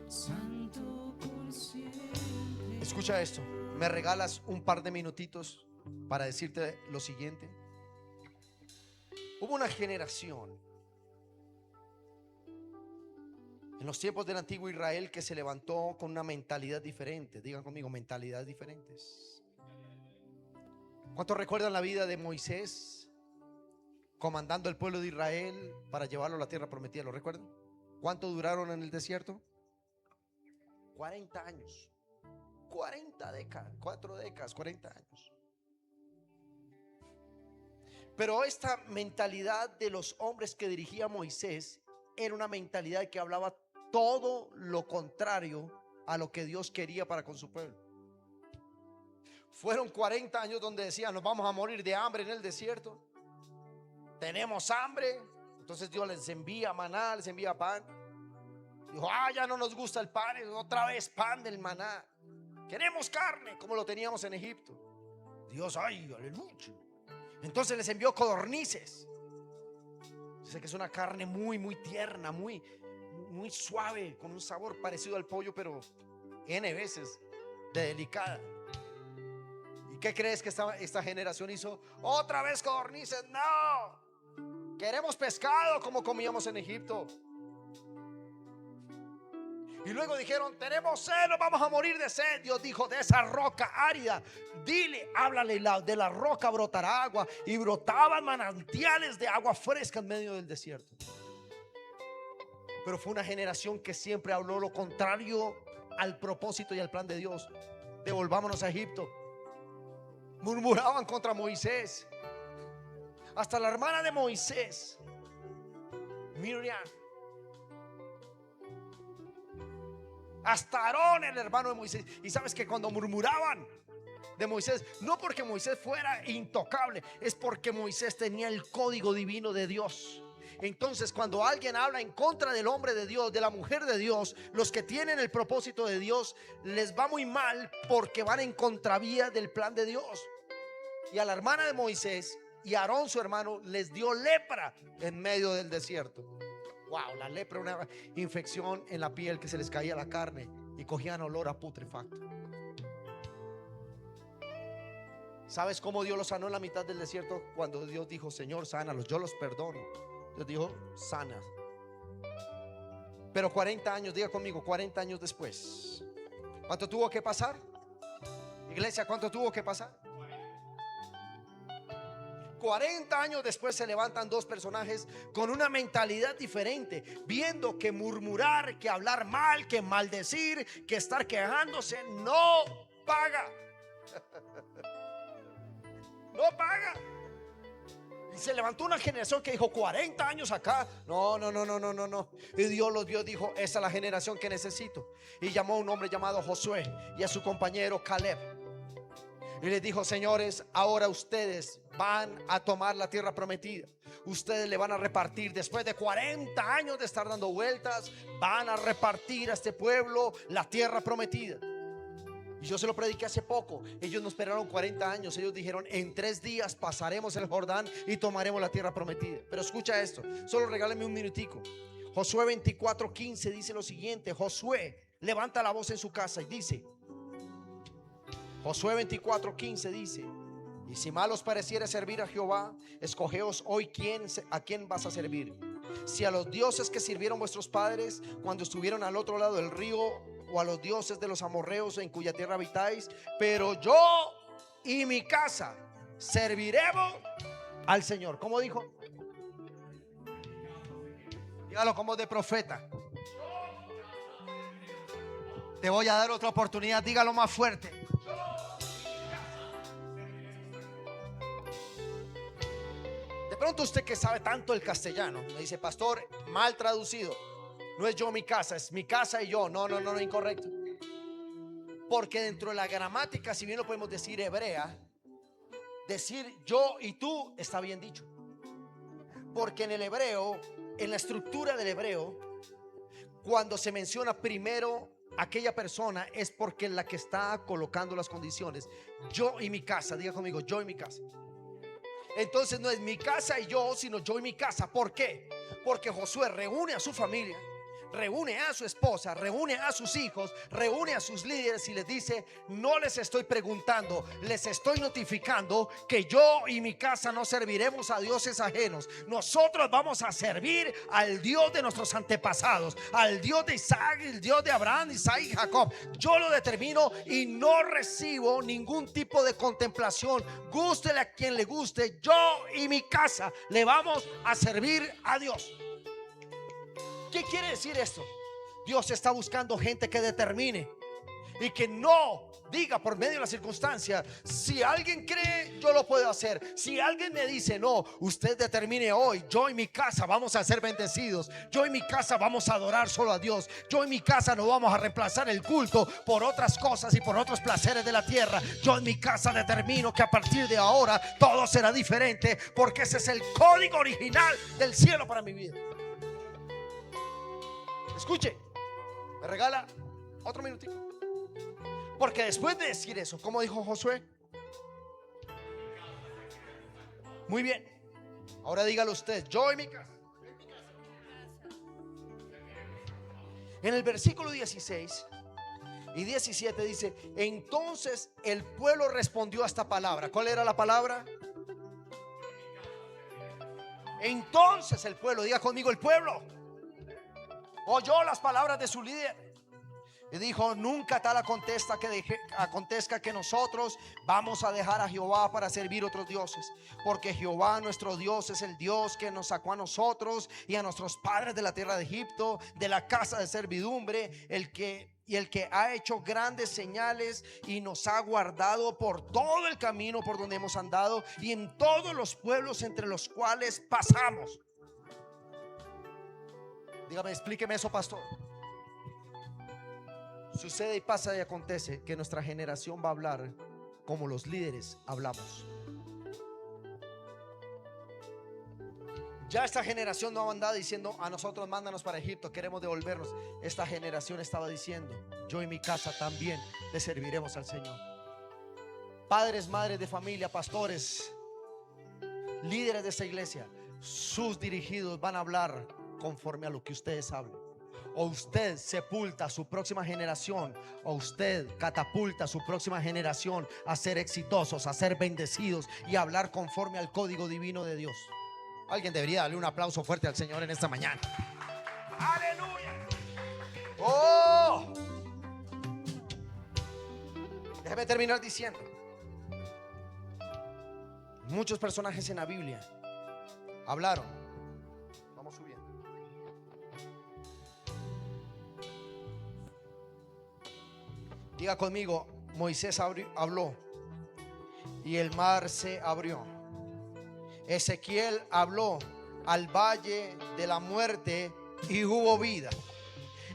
Santo por siempre. Escucha esto. ¿Me regalas un par de minutitos para decirte lo siguiente? Hubo una generación en los tiempos del antiguo Israel que se levantó con una mentalidad diferente. Digan conmigo, mentalidades diferentes. ¿Cuántos recuerdan la vida de Moisés comandando el pueblo de Israel para llevarlo a la tierra prometida? ¿Lo recuerdan? ¿Cuánto duraron en el desierto? 40 años. 40 décadas, 4 décadas, 40 años. Pero esta mentalidad de los hombres que dirigía Moisés era una mentalidad que hablaba todo lo contrario a lo que Dios quería para con su pueblo. Fueron 40 años donde decían: nos vamos a morir de hambre en el desierto. Tenemos hambre. Entonces Dios les envía maná, les envía pan. Dijo: ya no nos gusta el pan, otra vez pan del maná. Queremos carne como lo teníamos en Egipto. Dios, aleluya. Entonces les envió codornices. Dice que es una carne muy, muy tierna, muy, muy suave, con un sabor parecido al pollo, pero N veces de delicada. ¿Y qué crees que esta generación hizo? Otra vez codornices. No, queremos pescado como comíamos en Egipto. Y luego dijeron: tenemos sed, nos vamos a morir de sed. Dios dijo: de esa roca árida, dile, háblale, de la roca brotará agua. Y brotaban manantiales de agua fresca en medio del desierto. Pero fue una generación que siempre habló lo contrario al propósito y al plan de Dios. Devolvámonos a Egipto. Murmuraban contra Moisés. Hasta la hermana de Moisés, Miriam, hasta Aarón, el hermano de Moisés. Y sabes que cuando murmuraban de Moisés, no porque Moisés fuera intocable, es porque Moisés tenía el código divino de Dios. Entonces, cuando alguien habla en contra del hombre de Dios, de la mujer de Dios, los que tienen el propósito de Dios, les va muy mal porque van en contravía del plan de Dios. Y a la hermana de Moisés y a Aarón, su hermano, les dio lepra en medio del desierto. Wow, la lepra, una infección en la piel que se les caía la carne y cogían olor a putrefacto. ¿Sabes cómo Dios los sanó en la mitad del desierto? Cuando Dios dijo: Señor, sánalos, yo los perdono. Dios dijo: sana. Pero 40 años, diga conmigo, 40 años después, ¿cuánto tuvo que pasar? Iglesia, ¿cuánto tuvo que pasar? 40 años después se levantan dos personajes con una mentalidad diferente, viendo que murmurar, que hablar mal, que maldecir, que estar quejándose no paga. No paga. Y se levantó una generación que dijo 40 años acá. No. Y Dios los vio, dijo, esa es la generación que necesito. Y llamó a un hombre llamado Josué y a su compañero Caleb. Y les dijo: señores, ahora ustedes van a tomar la tierra prometida. Ustedes le van a repartir, después de 40 años de estar dando vueltas, van a repartir a este pueblo la tierra prometida. Y yo se lo prediqué hace poco. Ellos no esperaron 40 años. Ellos dijeron: en 3 días pasaremos el Jordán y tomaremos la tierra prometida. Pero escucha esto, solo regálame un minutico. Josué 24:15 dice lo siguiente. Josué levanta la voz en su casa y dice, Josué 24:15 dice: y si mal os pareciera servir a Jehová, escogeos hoy a quién vas a servir. Si a los dioses que sirvieron vuestros padres cuando estuvieron al otro lado del río, o a los dioses de los amorreos en cuya tierra habitáis. Pero yo y mi casa serviremos al Señor. ¿Cómo dijo? Dígalo como de profeta. Te voy a dar otra oportunidad. Dígalo más fuerte. De pronto usted que sabe tanto el castellano me dice: pastor, mal traducido. No es yo mi casa, es mi casa y yo. No, incorrecto. Porque dentro de la gramática, si bien lo podemos decir hebrea, decir yo y tú está bien dicho. Porque en el hebreo, en la estructura del hebreo, cuando se menciona primero aquella persona, es porque la que está colocando las condiciones. Yo y mi casa, diga conmigo, yo y mi casa. Entonces no es mi casa y yo, sino yo y mi casa. ¿Por qué? Porque Josué reúne a su familia, reúne a su esposa, reúne a sus hijos, reúne a sus líderes y les dice: no les estoy preguntando, les estoy notificando que yo y mi casa no serviremos a dioses ajenos. Nosotros vamos a servir al Dios de nuestros antepasados, al Dios de Isaac, el Dios de Abraham, Isaac y Jacob. Yo lo determino y no recibo ningún tipo de contemplación. Gústele a quien le guste, yo y mi casa le vamos a servir a Dios. ¿Qué quiere decir esto? Dios está buscando gente que determine y que no diga por medio de la circunstancia: si alguien cree, yo lo puedo hacer. Si alguien me dice: no, usted determine hoy, yo y mi casa vamos a ser bendecidos, yo y mi casa vamos a adorar solo a Dios, yo y mi casa no vamos a reemplazar el culto por otras cosas y por otros placeres de la tierra. Yo en mi casa determino que a partir de ahora todo será diferente, porque ese es el código original del cielo para mi vida. Escuche, me regala otro minutito. Porque después de decir eso, ¿cómo dijo Josué? Muy bien. Ahora dígalo usted: yo y mi casa. En el versículo 16 y 17 dice: entonces el pueblo respondió a esta palabra. ¿Cuál era la palabra? Entonces el pueblo, diga conmigo, el pueblo oyó las palabras de su líder y dijo: nunca tal acontezca que nosotros vamos a dejar a Jehová para servir otros dioses, porque Jehová nuestro Dios es el Dios que nos sacó a nosotros y a nuestros padres de la tierra de Egipto, de la casa de servidumbre, el que ha hecho grandes señales y nos ha guardado por todo el camino por donde hemos andado y en todos los pueblos entre los cuales pasamos. Dígame, explíqueme eso, pastor. Sucede y pasa y acontece que nuestra generación va a hablar como los líderes hablamos. Ya esta generación no andaba diciendo: a nosotros mándanos para Egipto, queremos devolvernos. Esta generación estaba diciendo: yo y mi casa también le serviremos al Señor. Padres, madres de familia, pastores, líderes de esta iglesia, sus dirigidos van a hablar conforme a lo que ustedes hablen. O usted sepulta a su próxima generación, o usted catapulta a su próxima generación a ser exitosos, a ser bendecidos y a hablar conforme al código divino de Dios. Alguien debería darle un aplauso fuerte al Señor en esta mañana. Aleluya. Oh, déjeme terminar diciendo: Muchos personajes en la Biblia hablaron. Vamos subiendo. Diga conmigo: Moisés habló y el mar se abrió. Ezequiel habló al valle de la muerte y hubo vida.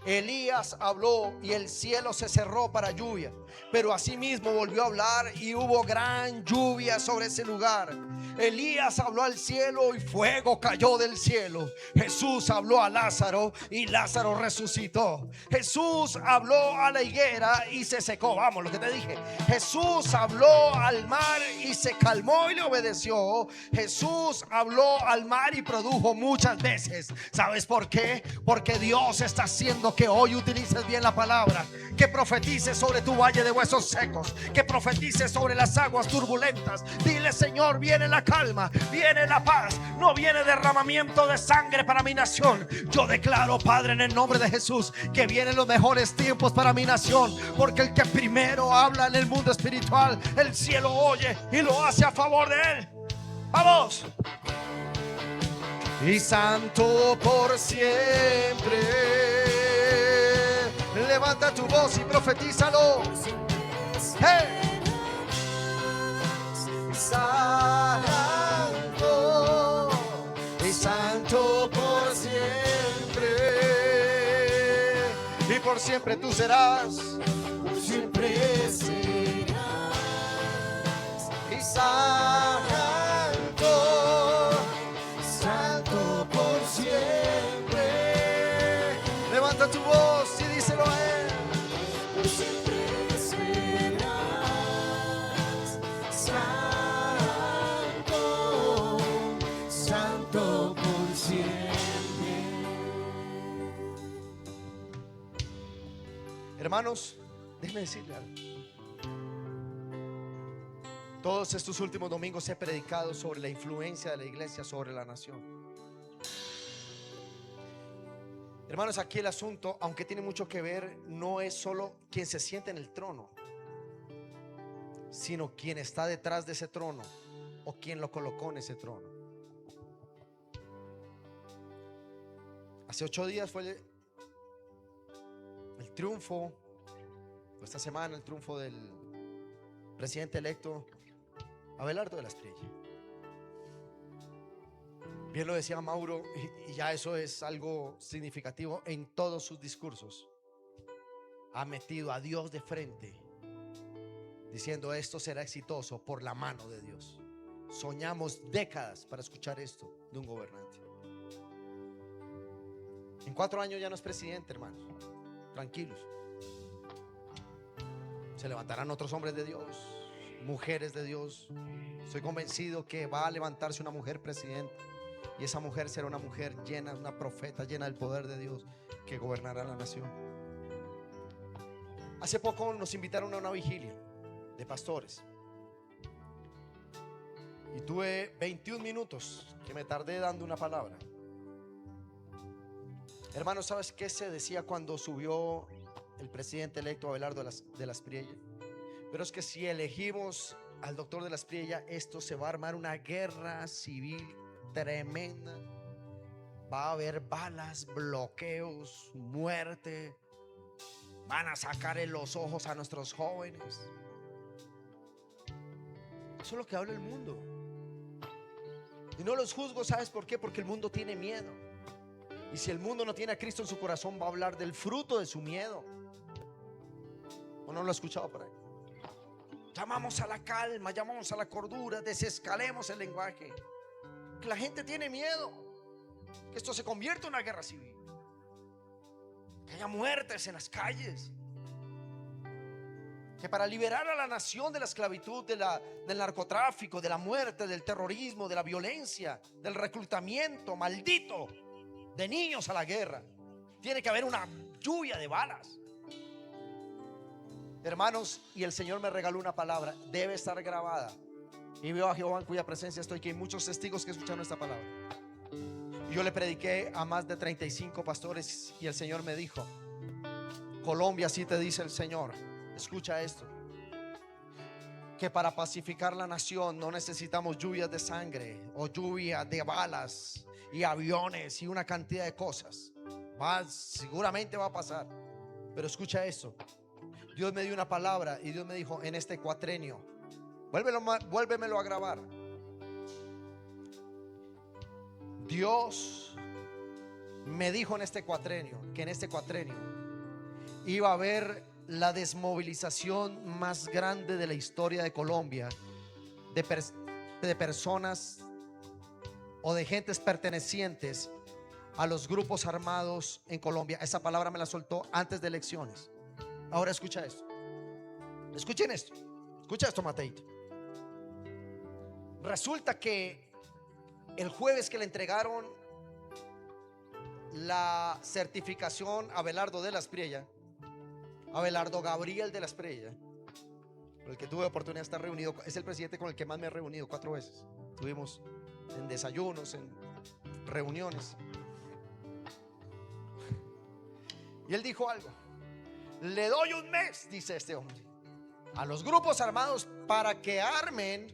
Elías habló y el cielo se cerró para lluvia, pero asimismo volvió a hablar y hubo gran lluvia sobre ese lugar. Elías habló al cielo y fuego cayó del cielo. Jesús habló a Lázaro y Lázaro resucitó. Jesús habló a la higuera y se secó. Vamos, lo que te dije. Jesús habló al mar y se calmó y le obedeció. Jesús habló al mar y produjo muchas veces. ¿Sabes por qué? Porque Dios está haciendo que hoy utilices bien la palabra, que profetices sobre tu valle de huesos secos, que profetices sobre las aguas turbulentas. Dile: Señor, viene la calma, viene la paz, no viene derramamiento de sangre para mi nación. Yo declaro, Padre, en el nombre de Jesús, que vienen los mejores tiempos para mi nación, porque el que primero habla en el mundo espiritual, el cielo oye y lo hace a favor de él. Vamos. Y santo por siempre. Levanta tu voz y profetízalo. Hey. Santo y santo por siempre, y por siempre tú serás, por siempre serás, y santo, santo por siempre. Levanta tu voz y díselo a él. Por siempre serás santo, santo por siempre. Hermanos, déjenme decirle algo. Todos estos últimos domingos he predicado sobre la influencia de la iglesia sobre la nación. Hermanos, aquí el asunto, aunque tiene mucho que ver, no es solo quien se siente en el trono, sino quien está detrás de ese trono o quien lo colocó en ese trono. Hace 8 días fue el triunfo, esta semana el triunfo del presidente electo Abelardo de la Espriella. Bien lo decía Mauro, y ya eso es algo significativo. En todos sus discursos ha metido a Dios de frente, diciendo: esto será exitoso por la mano de Dios. Soñamos décadas para escuchar esto de un gobernante. En 4 años ya no es presidente, hermanos. Tranquilos. Se levantarán otros hombres de Dios, mujeres de Dios. Estoy convencido que va a levantarse una mujer presidenta, y esa mujer será una mujer llena, una profeta llena del poder de Dios, que gobernará la nación. Hace poco nos invitaron a una vigilia de pastores y tuve 21 minutos que me tardé dando una palabra. Hermanos, ¿sabes qué se decía cuando subió el presidente electo Abelardo de la Espriella? Pero es que si elegimos al doctor de la Espriella, esto se va a armar una guerra civil tremenda. Va a haber balas, bloqueos, muerte. Van a sacarle los ojos a nuestros jóvenes. Eso es lo que habla el mundo. Y no los juzgo, ¿sabes por qué? Porque el mundo tiene miedo. Y si el mundo no tiene a Cristo en su corazón, va a hablar del fruto de su miedo. ¿O no lo he escuchado por ahí? Llamamos a la calma, llamamos a la cordura, desescalemos el lenguaje. Que la gente tiene miedo que esto se convierta en una guerra civil, que haya muertes en las calles, que para liberar a la nación de la esclavitud, del narcotráfico, de la muerte, del terrorismo, de la violencia, del reclutamiento maldito de niños a la guerra, tiene que haber una lluvia de balas. Hermanos, y el Señor me regaló una palabra, debe estar grabada. Y veo a Jehová en cuya presencia estoy, que hay muchos testigos que escucharon esta palabra. Yo le prediqué a más de 35 pastores y el Señor me dijo: Colombia, así te dice el Señor, escucha esto. que para pacificar la nación no necesitamos lluvias de sangre o lluvia de balas y aviones y una cantidad de cosas. Seguramente va a pasar. Pero escucha esto. Dios me dio una palabra y Dios me dijo: en este cuatrenio, vuélvemelo a grabar. Dios me dijo en este cuatrenio que en este cuatrenio iba a haber la desmovilización más grande de la historia de Colombia, de personas o de gentes pertenecientes a los grupos armados en Colombia. Esa palabra me la soltó antes de elecciones. Ahora escucha esto. Escuchen esto. Escucha esto, Mateito. Resulta que el jueves que le entregaron la certificación a Abelardo de la Espriella, Abelardo Gabriel de la Espriella, con el que tuve oportunidad de estar reunido, es el presidente con el que más me he reunido 4 veces. Estuvimos en desayunos, en reuniones. Y él dijo algo: le doy un mes, dice este hombre, a los grupos armados para que armen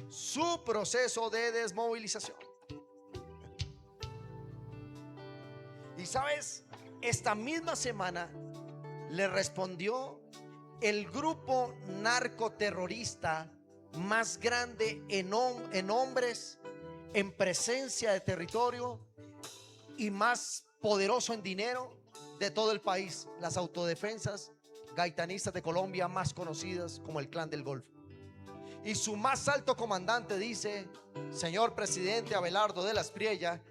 su proceso de desmovilización. Y sabes, esta misma semana le respondió el grupo narcoterrorista más grande en hombres, en presencia de territorio y más poderoso en dinero de todo el país, las autodefensas gaitanistas de Colombia, más conocidas como el Clan del Golfo. Y su más alto comandante dice: señor presidente Abelardo de la Espriella,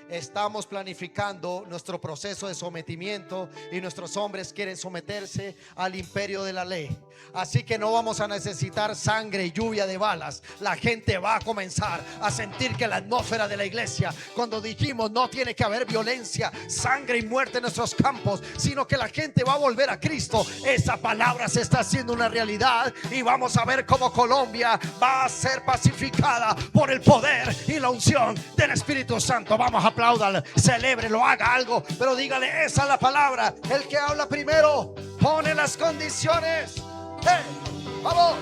estamos planificando nuestro proceso de sometimiento y nuestros hombres quieren someterse al imperio de la ley. Así que no vamos a necesitar sangre y lluvia de balas. La gente va a comenzar a sentir que la atmósfera de la iglesia, cuando dijimos no tiene que haber violencia, sangre y muerte en nuestros campos, sino que la gente va a volver a Cristo, esa palabra se está haciendo una realidad. Y vamos a ver cómo Colombia va a ser pacificada por el poder y la unción del Espíritu Santo. Vamos, apláudale, celébrelo, haga algo, pero dígale: esa es la palabra. El que habla primero pone las condiciones. ¡Hey! ¡Vamos!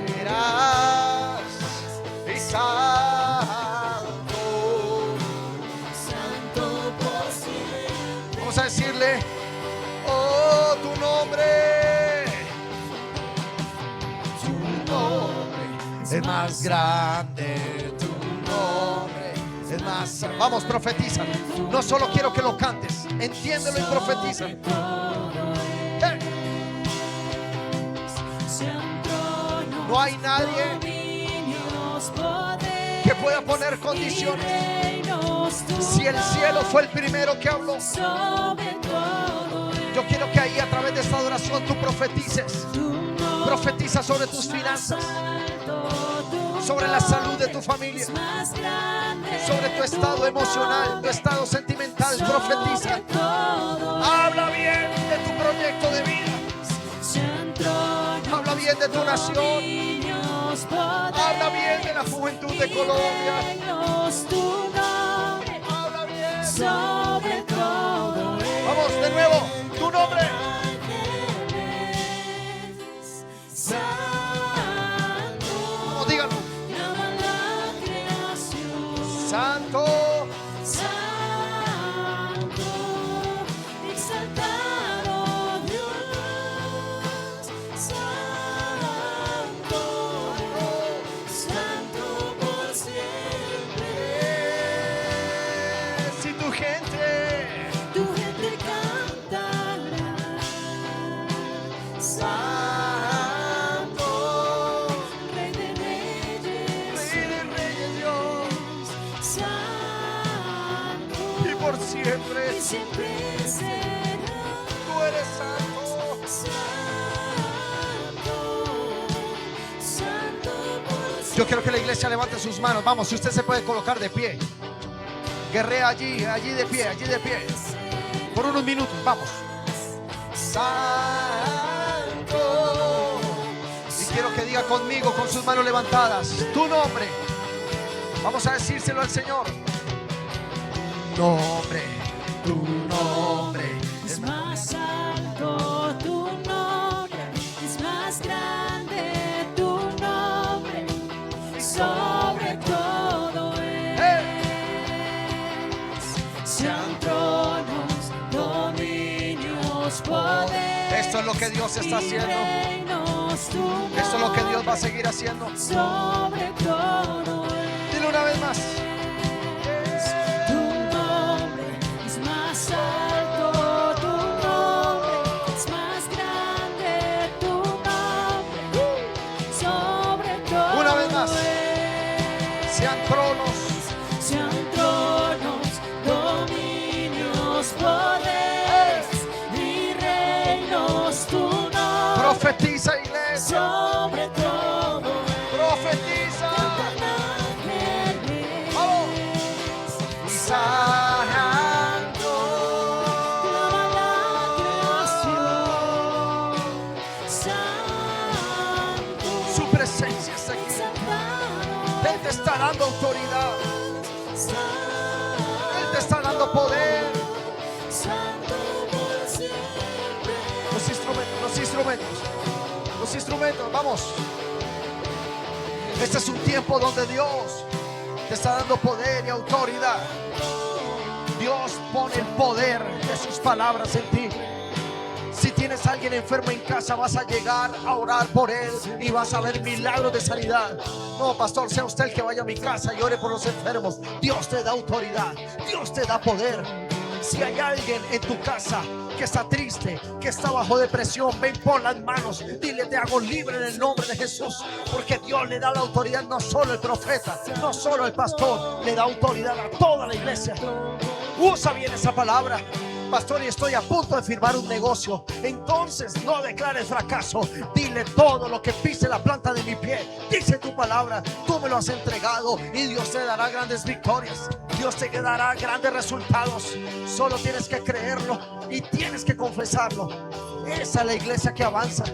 Serás y santo, santo por siempre. Vamos a decirle: oh, tu nombre es más grande, tu nombre es más. Vamos, profetiza. No solo quiero que lo cantes, entiéndelo y profetiza. No hay nadie que pueda poner condiciones. Si el cielo fue el primero que habló, yo quiero que ahí, a través de esta adoración, tú profetices. Profetiza sobre tus finanzas, sobre la salud de tu familia, sobre tu estado emocional, tu estado sentimental. Profetiza. Habla bien de tu proyecto de vida. Habla bien de tu nación. Habla bien de la juventud de Colombia. Habla bien. Sobre todo. Vamos de nuevo. Tu nombre. Santo. Díganlo. Santo. Siempre será. Tú eres santo. Yo quiero que la iglesia levante sus manos. Vamos, si usted se puede colocar de pie, guerrea allí de pie, por unos minutos. Vamos. Santo. Y quiero que diga conmigo, con sus manos levantadas, tu nombre. Vamos a decírselo al Señor. Nombre. Tu nombre es más alto, tu nombre es más sean tronos, dominios, poder. Esto es lo que Dios está haciendo. Esto es lo que Dios va a seguir haciendo. Sobre todo. Dile una vez más. Tu nombre es más alto, tu nombre es más grande, tu nombre sobre todo. Una vez más. Sean tronos, dominios, poderes y reinos, tu nombre. Profetiza, iglesia. Sobre todo. Profetiza. Vamos. Santo. Clama la creación. Santo. Su presencia está aquí. Él te está dando autoridad. Él te está dando poder. Los instrumentos, vamos. Este es un tiempo donde Dios te está dando poder y autoridad. Dios pone el poder de sus palabras en ti. Si tienes a alguien enfermo en casa, vas a llegar a orar por él y vas a ver milagros de sanidad. No, pastor, sea usted el que vaya a mi casa y ore por los enfermos. Dios te da autoridad, Dios te da poder. Si hay alguien en tu casa que está triste, que está bajo depresión, ven, pon las manos, dile: te hago libre en el nombre de Jesús. Porque Dios le da la autoridad no solo al profeta, no solo al pastor, le da autoridad a toda la iglesia. Usa bien esa palabra. Pastor, y estoy a punto de firmar un negocio. Entonces no declares fracaso. Dile: todo lo que pise la planta de mi pie, dice tu palabra, tú me lo has entregado, y Dios te dará grandes victorias. Dios te dará grandes resultados. Solo tienes que creerlo y tienes que confesarlo. Esa es la iglesia que avanza.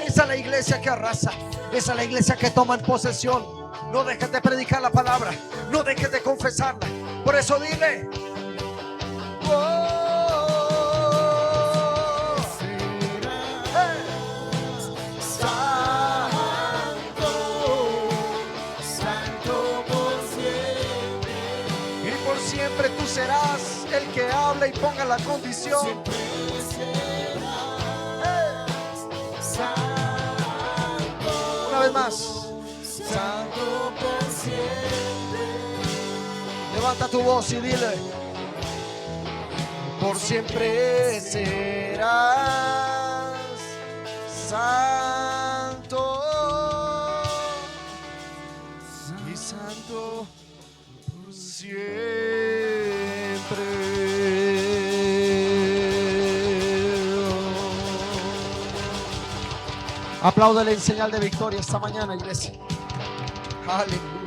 Esa es la iglesia que arrasa. Esa es la iglesia que toma en posesión. No dejes de predicar la palabra, no dejes de confesarla. Por eso dile: siempre tú serás el que habla y ponga la condición. Una vez más. Santo por siempre. Levanta tu voz y dile: por siempre serás santo y santo por siempre. Apláudale en señal de victoria esta mañana, iglesia. Aleluya.